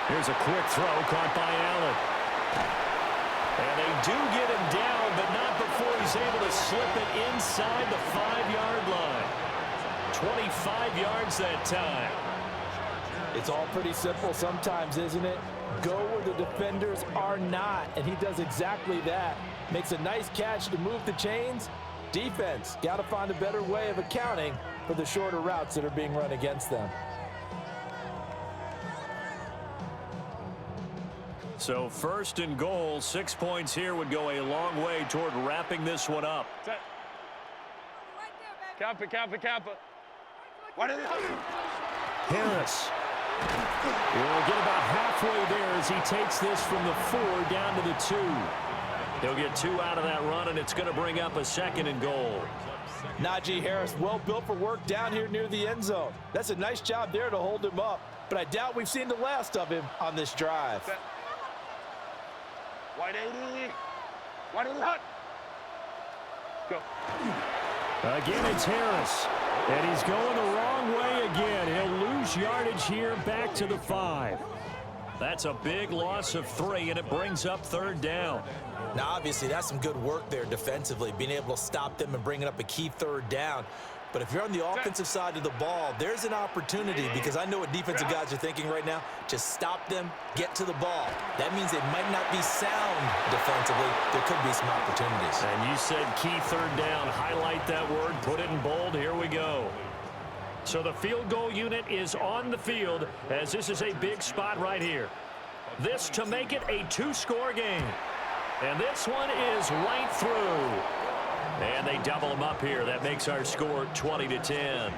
[SPEAKER 1] Here's a quick throw caught by Allen. And they do get him down, but not before he's able to slip it inside the 5-yard line. 25 yards that time.
[SPEAKER 5] It's all pretty simple sometimes, isn't it? Go where the defenders are not, and he does exactly that. Makes a nice catch to move the chains. Defense, got to find a better way of accounting for the shorter routes that are being run against them.
[SPEAKER 1] So 1st and goal, 6 points here would go a long way toward wrapping this one up.
[SPEAKER 3] Kappa.
[SPEAKER 1] Harris. He'll get about halfway there as he takes this from the 4 down to the 2. He'll get 2 out of that run, and it's going to bring up a 2nd and goal.
[SPEAKER 5] Najee Harris, well built for work down here near the end zone. That's a nice job there to hold him up, but I doubt we've seen the last of him on this drive.
[SPEAKER 3] Wide 80 hot. Go.
[SPEAKER 1] Again, it's Harris. And he's going the wrong way again. He'll lose yardage here back to the 5. That's a big loss of 3, and it brings up 3rd down.
[SPEAKER 2] Now, obviously, that's some good work there defensively, being able to stop them and bringing up a key 3rd down. But if you're on the offensive side of the ball, there's an opportunity, because I know what defensive guys are thinking right now. Just stop them, get to the ball. That means they might not be sound defensively. There could be some opportunities.
[SPEAKER 1] And you said key 3rd down. Highlight that word. Put it in bold. Here we go. So the field goal unit is on the field, as this is a big spot right here. This to make it a 2-score game. And this one is right through. And they double them up here. That makes our score 20-10.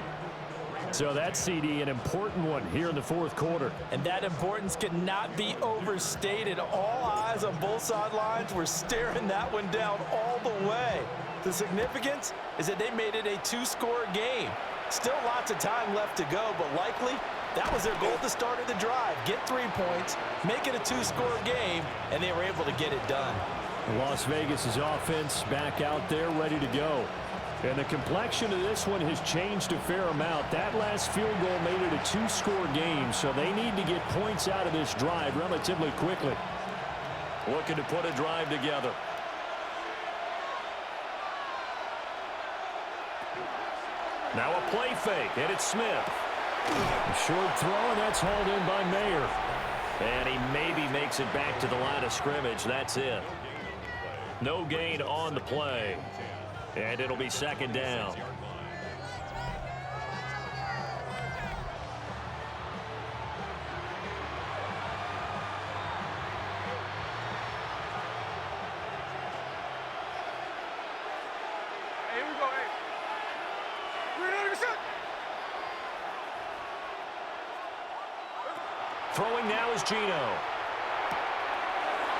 [SPEAKER 1] So that's, CD, an important one here in the 4th quarter.
[SPEAKER 5] And that importance cannot be overstated. All eyes on both sidelines were staring that one down all the way. The significance is that they made it a 2-score game. Still lots of time left to go, but likely that was their goal at the start of the drive. Get 3 points, make it a 2-score game, and they were able to get it done.
[SPEAKER 1] Las Vegas' offense back out there ready to go. And the complexion of this one has changed a fair amount. That last field goal made it a 2-score game, so they need to get points out of this drive relatively quickly. Looking to put a drive together. Now a play fake, and it's Smith. A short throw, and that's hauled in by Mayer. And he maybe makes it back to the line of scrimmage. That's it. No gain on the play. And it'll be 2nd down.
[SPEAKER 3] Here we go, hey. We're 90%.
[SPEAKER 1] Throwing now is Geno.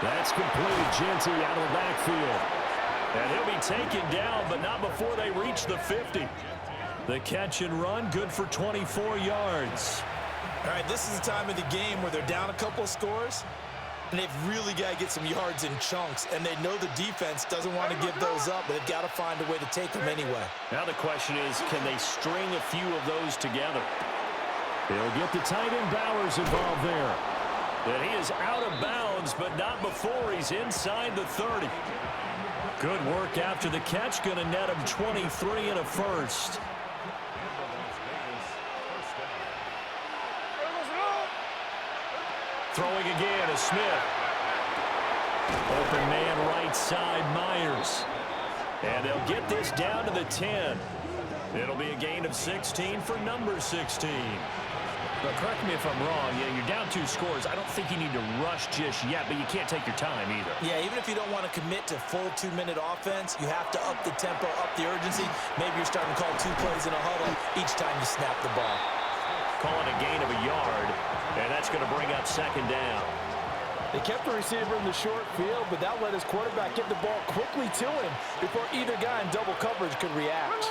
[SPEAKER 1] That's completed. Genty out of the backfield. And he'll be taken down, but not before they reach the 50. The catch and run, good for 24 yards.
[SPEAKER 2] All right, this is the time of the game where they're down a couple of scores, and they've really got to get some yards in chunks, and they know the defense doesn't want to give those up, but they've got to find a way to take them anyway.
[SPEAKER 1] Now the question is, can they string a few of those together? They'll get the tight end Bowers involved there. And he is out of bounds, but not before he's inside the 30. Good work after the catch, going to net him 23 and a first. Throwing again is Smith. Open man right side, Myers. And they'll get this down to the 10. It'll be a gain of 16 for number 16. But correct me if I'm wrong, you're down 2 scores. I don't think you need to rush just yet, but you can't take your time either.
[SPEAKER 2] Yeah, even if you don't want to commit to full 2-minute offense, you have to up the tempo, up the urgency. Maybe you're starting to call 2 plays in a huddle each time you snap the ball.
[SPEAKER 1] Calling a gain of a yard, and that's going to bring up 2nd down.
[SPEAKER 5] They kept the receiver in the short field, but that let his quarterback get the ball quickly to him before either guy in double coverage could react.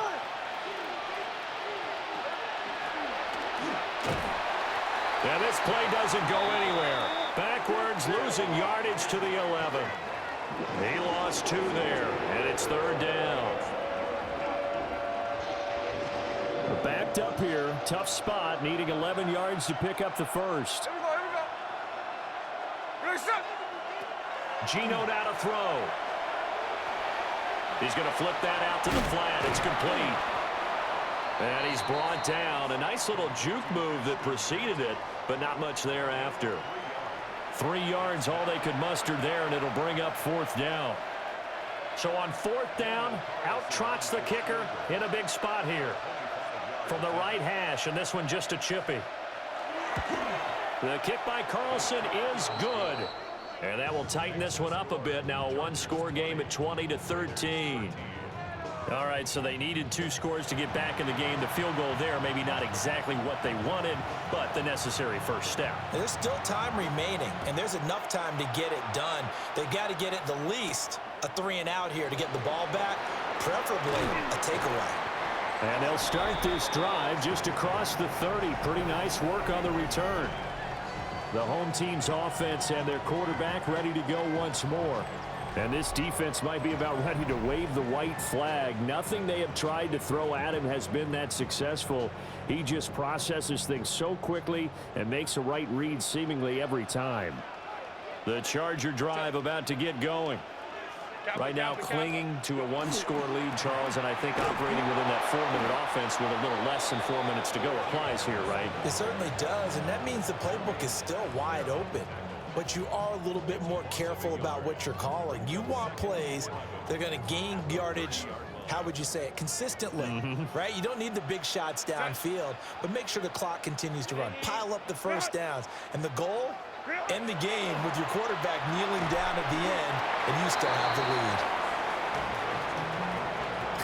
[SPEAKER 1] And this play doesn't go anywhere. Backwards, losing yardage to the 11. He lost 2 there, and it's 3rd down. Backed up here, tough spot, needing 11 yards to pick up the first.
[SPEAKER 3] Here we go, here we go. Ready, set.
[SPEAKER 1] Geno now to throw. He's going to flip that out to the flat. It's complete. And he's brought down. A nice little juke move that preceded it, but not much thereafter. 3 yards, all they could muster there, and it'll bring up 4th down. So on 4th down, out trots the kicker in a big spot here. From the right hash, and this one just a chippy. The kick by Carlson is good. And that will tighten this one up a bit. Now a 1-score game at 20-13. All right, so they needed 2 scores to get back in the game. The field goal there, maybe not exactly what they wanted, but the necessary first step.
[SPEAKER 2] There's still time remaining, and there's enough time to get it done. They got to get it the least a 3-and-out here to get the ball back, preferably a takeaway.
[SPEAKER 1] And they'll start this drive just across the 30. Pretty nice work on the return. The home team's offense and their quarterback ready to go once more. And this defense might be about ready to wave the white flag. Nothing they have tried to throw at him has been that successful. He just processes things so quickly and makes a right read seemingly every time. The Charger drive about to get going. Right now clinging to a 1-score lead, Charles, and I think operating within that 4-minute offense with a little less than 4 minutes to go applies here, right?
[SPEAKER 2] It certainly does, and that means the playbook is still wide open. But you are a little bit more careful about what you're calling. You want plays that are going to gain yardage, how would you say it, consistently, right? You don't need the big shots downfield, but make sure the clock continues to run. Pile up the first downs, and the goal, end the game with your quarterback kneeling down at the end, and you still have the lead.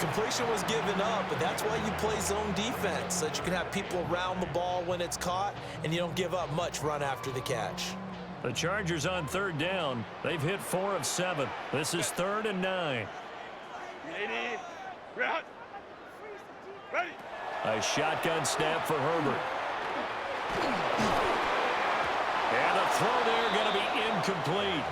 [SPEAKER 2] Completion was given up, but that's why you play zone defense, so that you can have people around the ball when it's caught, and you don't give up much run after the catch.
[SPEAKER 1] The Chargers on 3rd down. They've hit 4 of 7. This is 3rd and 9.
[SPEAKER 3] Ready.
[SPEAKER 1] A shotgun snap for Herbert. And a throw there going to be incomplete.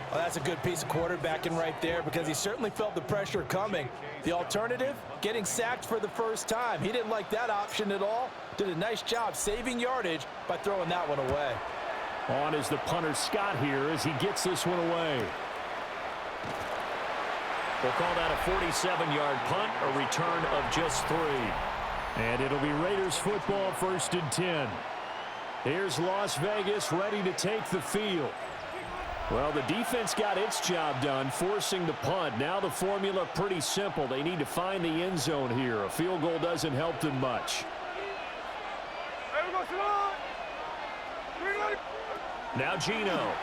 [SPEAKER 5] Well, that's a good piece of quarterbacking right there because he certainly felt the pressure coming. The alternative, getting sacked for the first time. He didn't like that option at all. Did a nice job saving yardage by throwing that one away.
[SPEAKER 1] On is the punter Scott here as he gets this one away. We'll call that a 47-yard punt, a return of just 3. And it'll be Raiders football, 1st and 10. Here's Las Vegas ready to take the field. Well, the defense got its job done, forcing the punt. Now the formula pretty simple. They need to find the end zone here. A field goal doesn't help them much. Now Geno.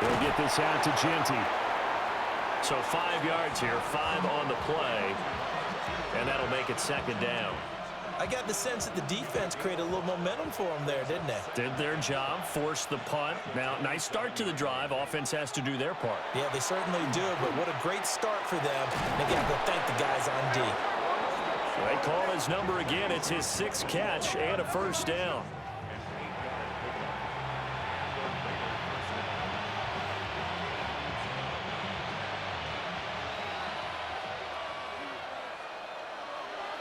[SPEAKER 1] They'll get this out to Genty. So 5 yards here, 5 on the play. And that'll make it 2nd down.
[SPEAKER 2] I got the sense that the defense created a little momentum for them there, didn't they?
[SPEAKER 1] Did their job, forced the punt. Now, nice start to the drive. Offense has to do their part.
[SPEAKER 2] Yeah, they certainly do, but what a great start for them. And they got to thank the guys on D.
[SPEAKER 1] They call his number again. It's his 6th catch and a 1st down.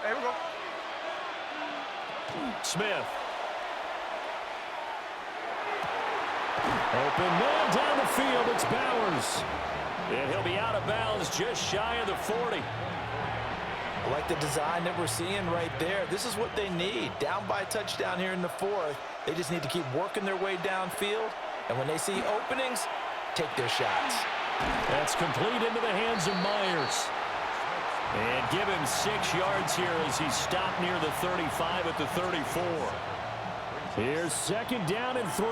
[SPEAKER 3] Here we go.
[SPEAKER 1] Smith. Open man down the field. It's Bowers. And he'll be out of bounds just shy of the 40.
[SPEAKER 5] I like the design that we're seeing right there. This is what they need. Down by a touchdown here in the 4th. They just need to keep working their way downfield. And when they see openings, take their shots.
[SPEAKER 1] That's complete into the hands of Myers. And give him 6 yards here as he stopped near the 35 at the 34. Here's 2nd down and 3.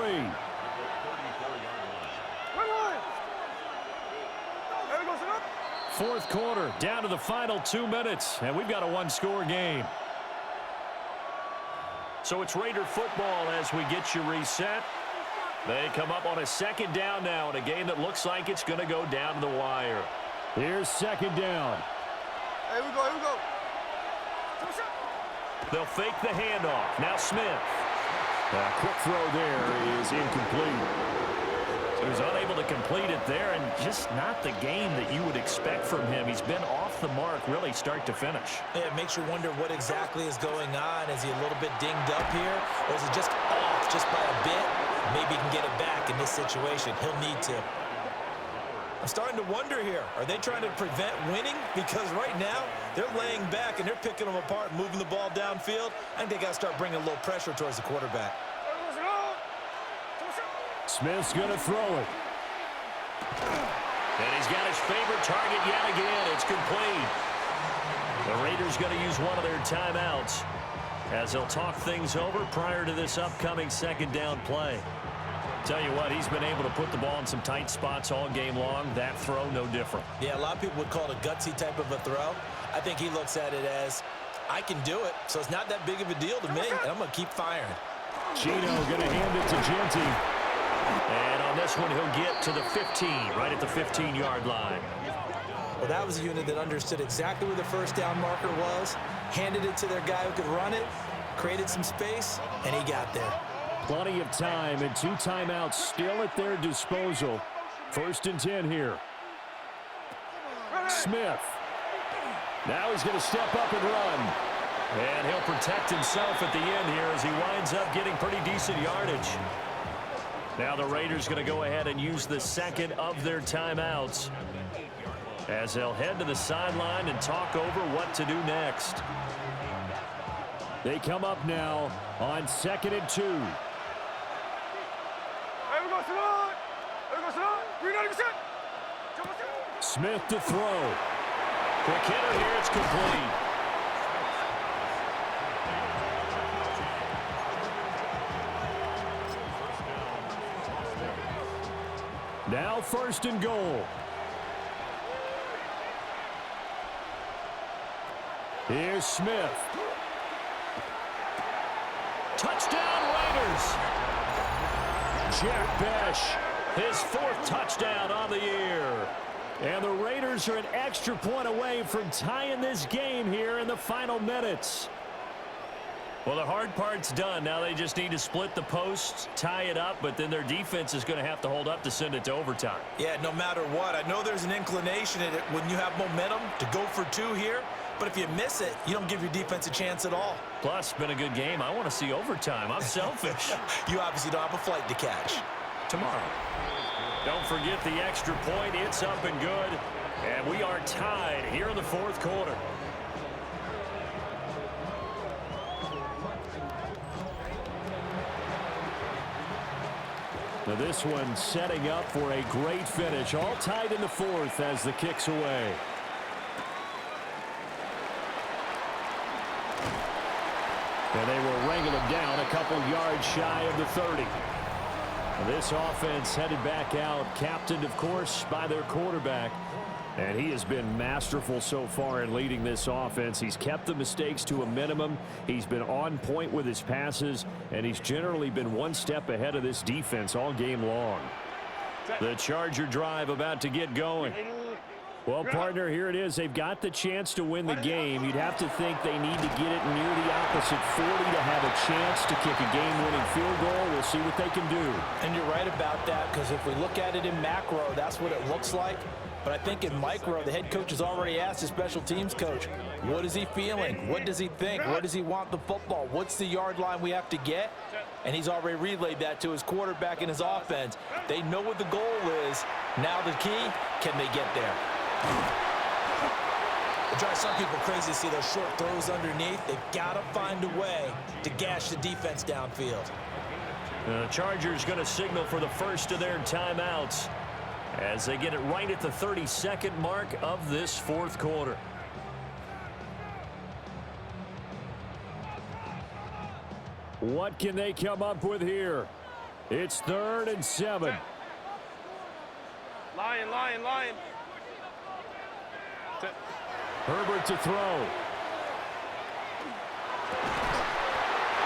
[SPEAKER 1] Fourth quarter, down to the final 2 minutes, and we've got a 1-score game. So it's Raider football as we get you reset. They come up on a 2nd down now in a game that looks like it's going to go down to the wire. Here's 2nd down.
[SPEAKER 3] Here we go, here we go.
[SPEAKER 1] They'll fake the handoff. Now Smith. Quick throw there is incomplete. He was unable to complete it there, and just not the game that you would expect from him. He's been off the mark really start to finish.
[SPEAKER 2] Yeah, it makes you wonder what exactly is going on. Is he a little bit dinged up here, or is he just off just by a bit? Maybe he can get it back in this situation. He'll need to. I'm starting to wonder here. Are they trying to prevent winning? Because right now, they're laying back and they're picking them apart, moving the ball downfield. I think they got to start bringing a little pressure towards the quarterback.
[SPEAKER 1] Smith's going to throw it. And he's got his favorite target yet again. It's complete. The Raiders going to use one of their timeouts as they'll talk things over prior to this upcoming second down play. Tell you what, he's been able to put the ball in some tight spots all game long. That throw, no different.
[SPEAKER 2] Yeah, a lot of people would call it a gutsy type of a throw. I think he looks at it as, I can do it, so it's not that big of a deal to me, and I'm going to keep firing.
[SPEAKER 1] Chino going to hand it to Genty. And on this one, he'll get to the 15, right at the 15-yard line.
[SPEAKER 2] Well, that was a unit that understood exactly where the first down marker was, handed it to their guy who could run it, created some space, and he got there.
[SPEAKER 1] Plenty of time and 2 timeouts still at their disposal. 1st and 10 here. Smith. Now he's going to step up and run. And he'll protect himself at the end here as he winds up getting pretty decent yardage. Now the Raiders going to go ahead and use the second of their timeouts as they'll head to the sideline and talk over what to do next. They come up now on 2nd and 2. Smith to throw. Quick hitter here, it's complete. Now 1st and goal. Here's Smith. Touchdown Raiders. Jack Besh, his 4th touchdown on the year. And the Raiders are an extra point away from tying this game here in the final minutes. Well, the hard part's done. Now they just need to split the posts, tie it up, but then their defense is going to have to hold up to send it to overtime.
[SPEAKER 2] Yeah, no matter what. I know there's an inclination in it when you have momentum to go for 2 here, but if you miss it, you don't give your defense a chance at all.
[SPEAKER 1] Plus, it's been a good game. I want to see overtime. I'm selfish.
[SPEAKER 2] You obviously don't have a flight to catch.
[SPEAKER 1] Tomorrow. Don't forget the extra point. It's up and good. And we are tied here in the 4th quarter. Now this one setting up for a great finish. All tied in the 4th as the kick's away. And they will wrangle him down a couple yards shy of the 30. This offense headed back out, captained, of course, by their quarterback. And he has been masterful so far in leading this offense. He's kept the mistakes to a minimum. He's been on point with his passes, and he's generally been one step ahead of this defense all game long. The Charger drive about to get going. Well, partner, here it is. They've got the chance to win the game. You'd have to think they need to get it near the opposite 40 to have a chance to kick a game-winning field goal. We'll see what they can do.
[SPEAKER 5] And you're right about that, because if we look at it in macro, that's what it looks like. But I think in micro, the head coach has already asked the special teams coach, what is he feeling? What does he think? Where does he want the football? What's the yard line we have to get? And he's already relayed that to his quarterback and his offense. They know what the goal is. Now the key, can they get there?
[SPEAKER 2] It drives some people crazy to see those short throws underneath. They've got to find a way to gash the defense downfield.
[SPEAKER 1] The Chargers going to signal for the first of their timeouts as they get it right at the 32nd mark of this 4th quarter. What can they come up with here? It's 3rd and 7.
[SPEAKER 3] Lion.
[SPEAKER 1] Herbert to throw.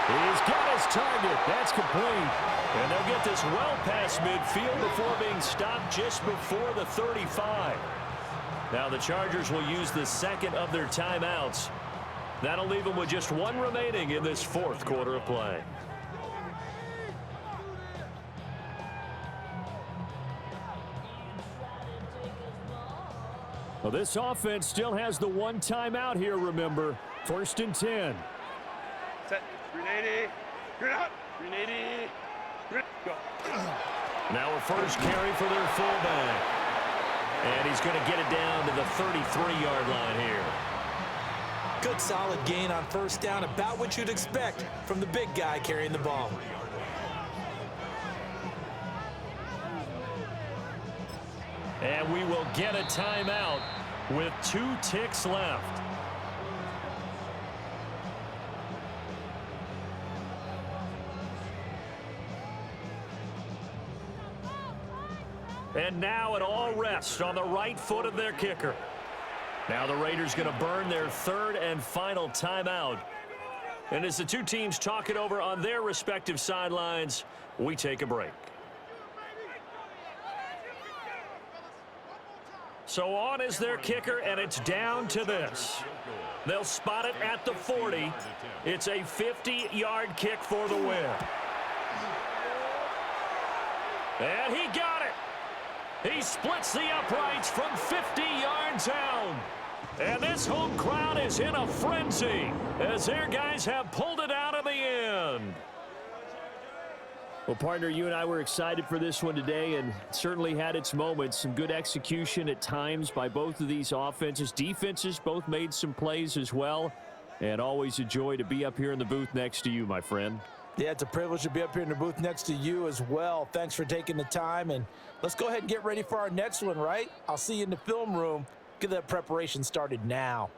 [SPEAKER 1] He's got his target. That's complete. And they'll get this well past midfield before being stopped just before the 35. Now the Chargers will use the second of their timeouts That'll leave them with just one remaining in this fourth quarter of play. Well, this offense still has the one timeout here, remember. 1st and 10.
[SPEAKER 3] Set. 380. You're out. 380. Go.
[SPEAKER 1] Now a first carry for their fullback. And he's going to get it down to the 33-yard line here.
[SPEAKER 2] Good solid gain on first down, about what you'd expect from the big guy carrying the ball.
[SPEAKER 1] And we will get a timeout with 2 ticks left. And now it all rests on the right foot of their kicker. Now the Raiders going to burn their 3rd and final timeout. And as the two teams talk it over on their respective sidelines, we take a break. So on is their kicker, and it's down to this. They'll spot it at the 40. It's a 50-yard kick for the win. And he got it. He splits the uprights from 50 yards out. And this home crowd is in a frenzy as their guys have pulled it out in the end. Well, partner, you and I were excited for this one today, and it certainly had its moments. Some good execution at times by both of these offenses. Defenses both made some plays as well. And always a joy to be up here in the booth next to you, my friend.
[SPEAKER 5] Yeah, it's a privilege to be up here in the booth next to you as well. Thanks for taking the time, and let's go ahead and get ready for our next one, right? I'll see you in the film room. Get that preparation started now.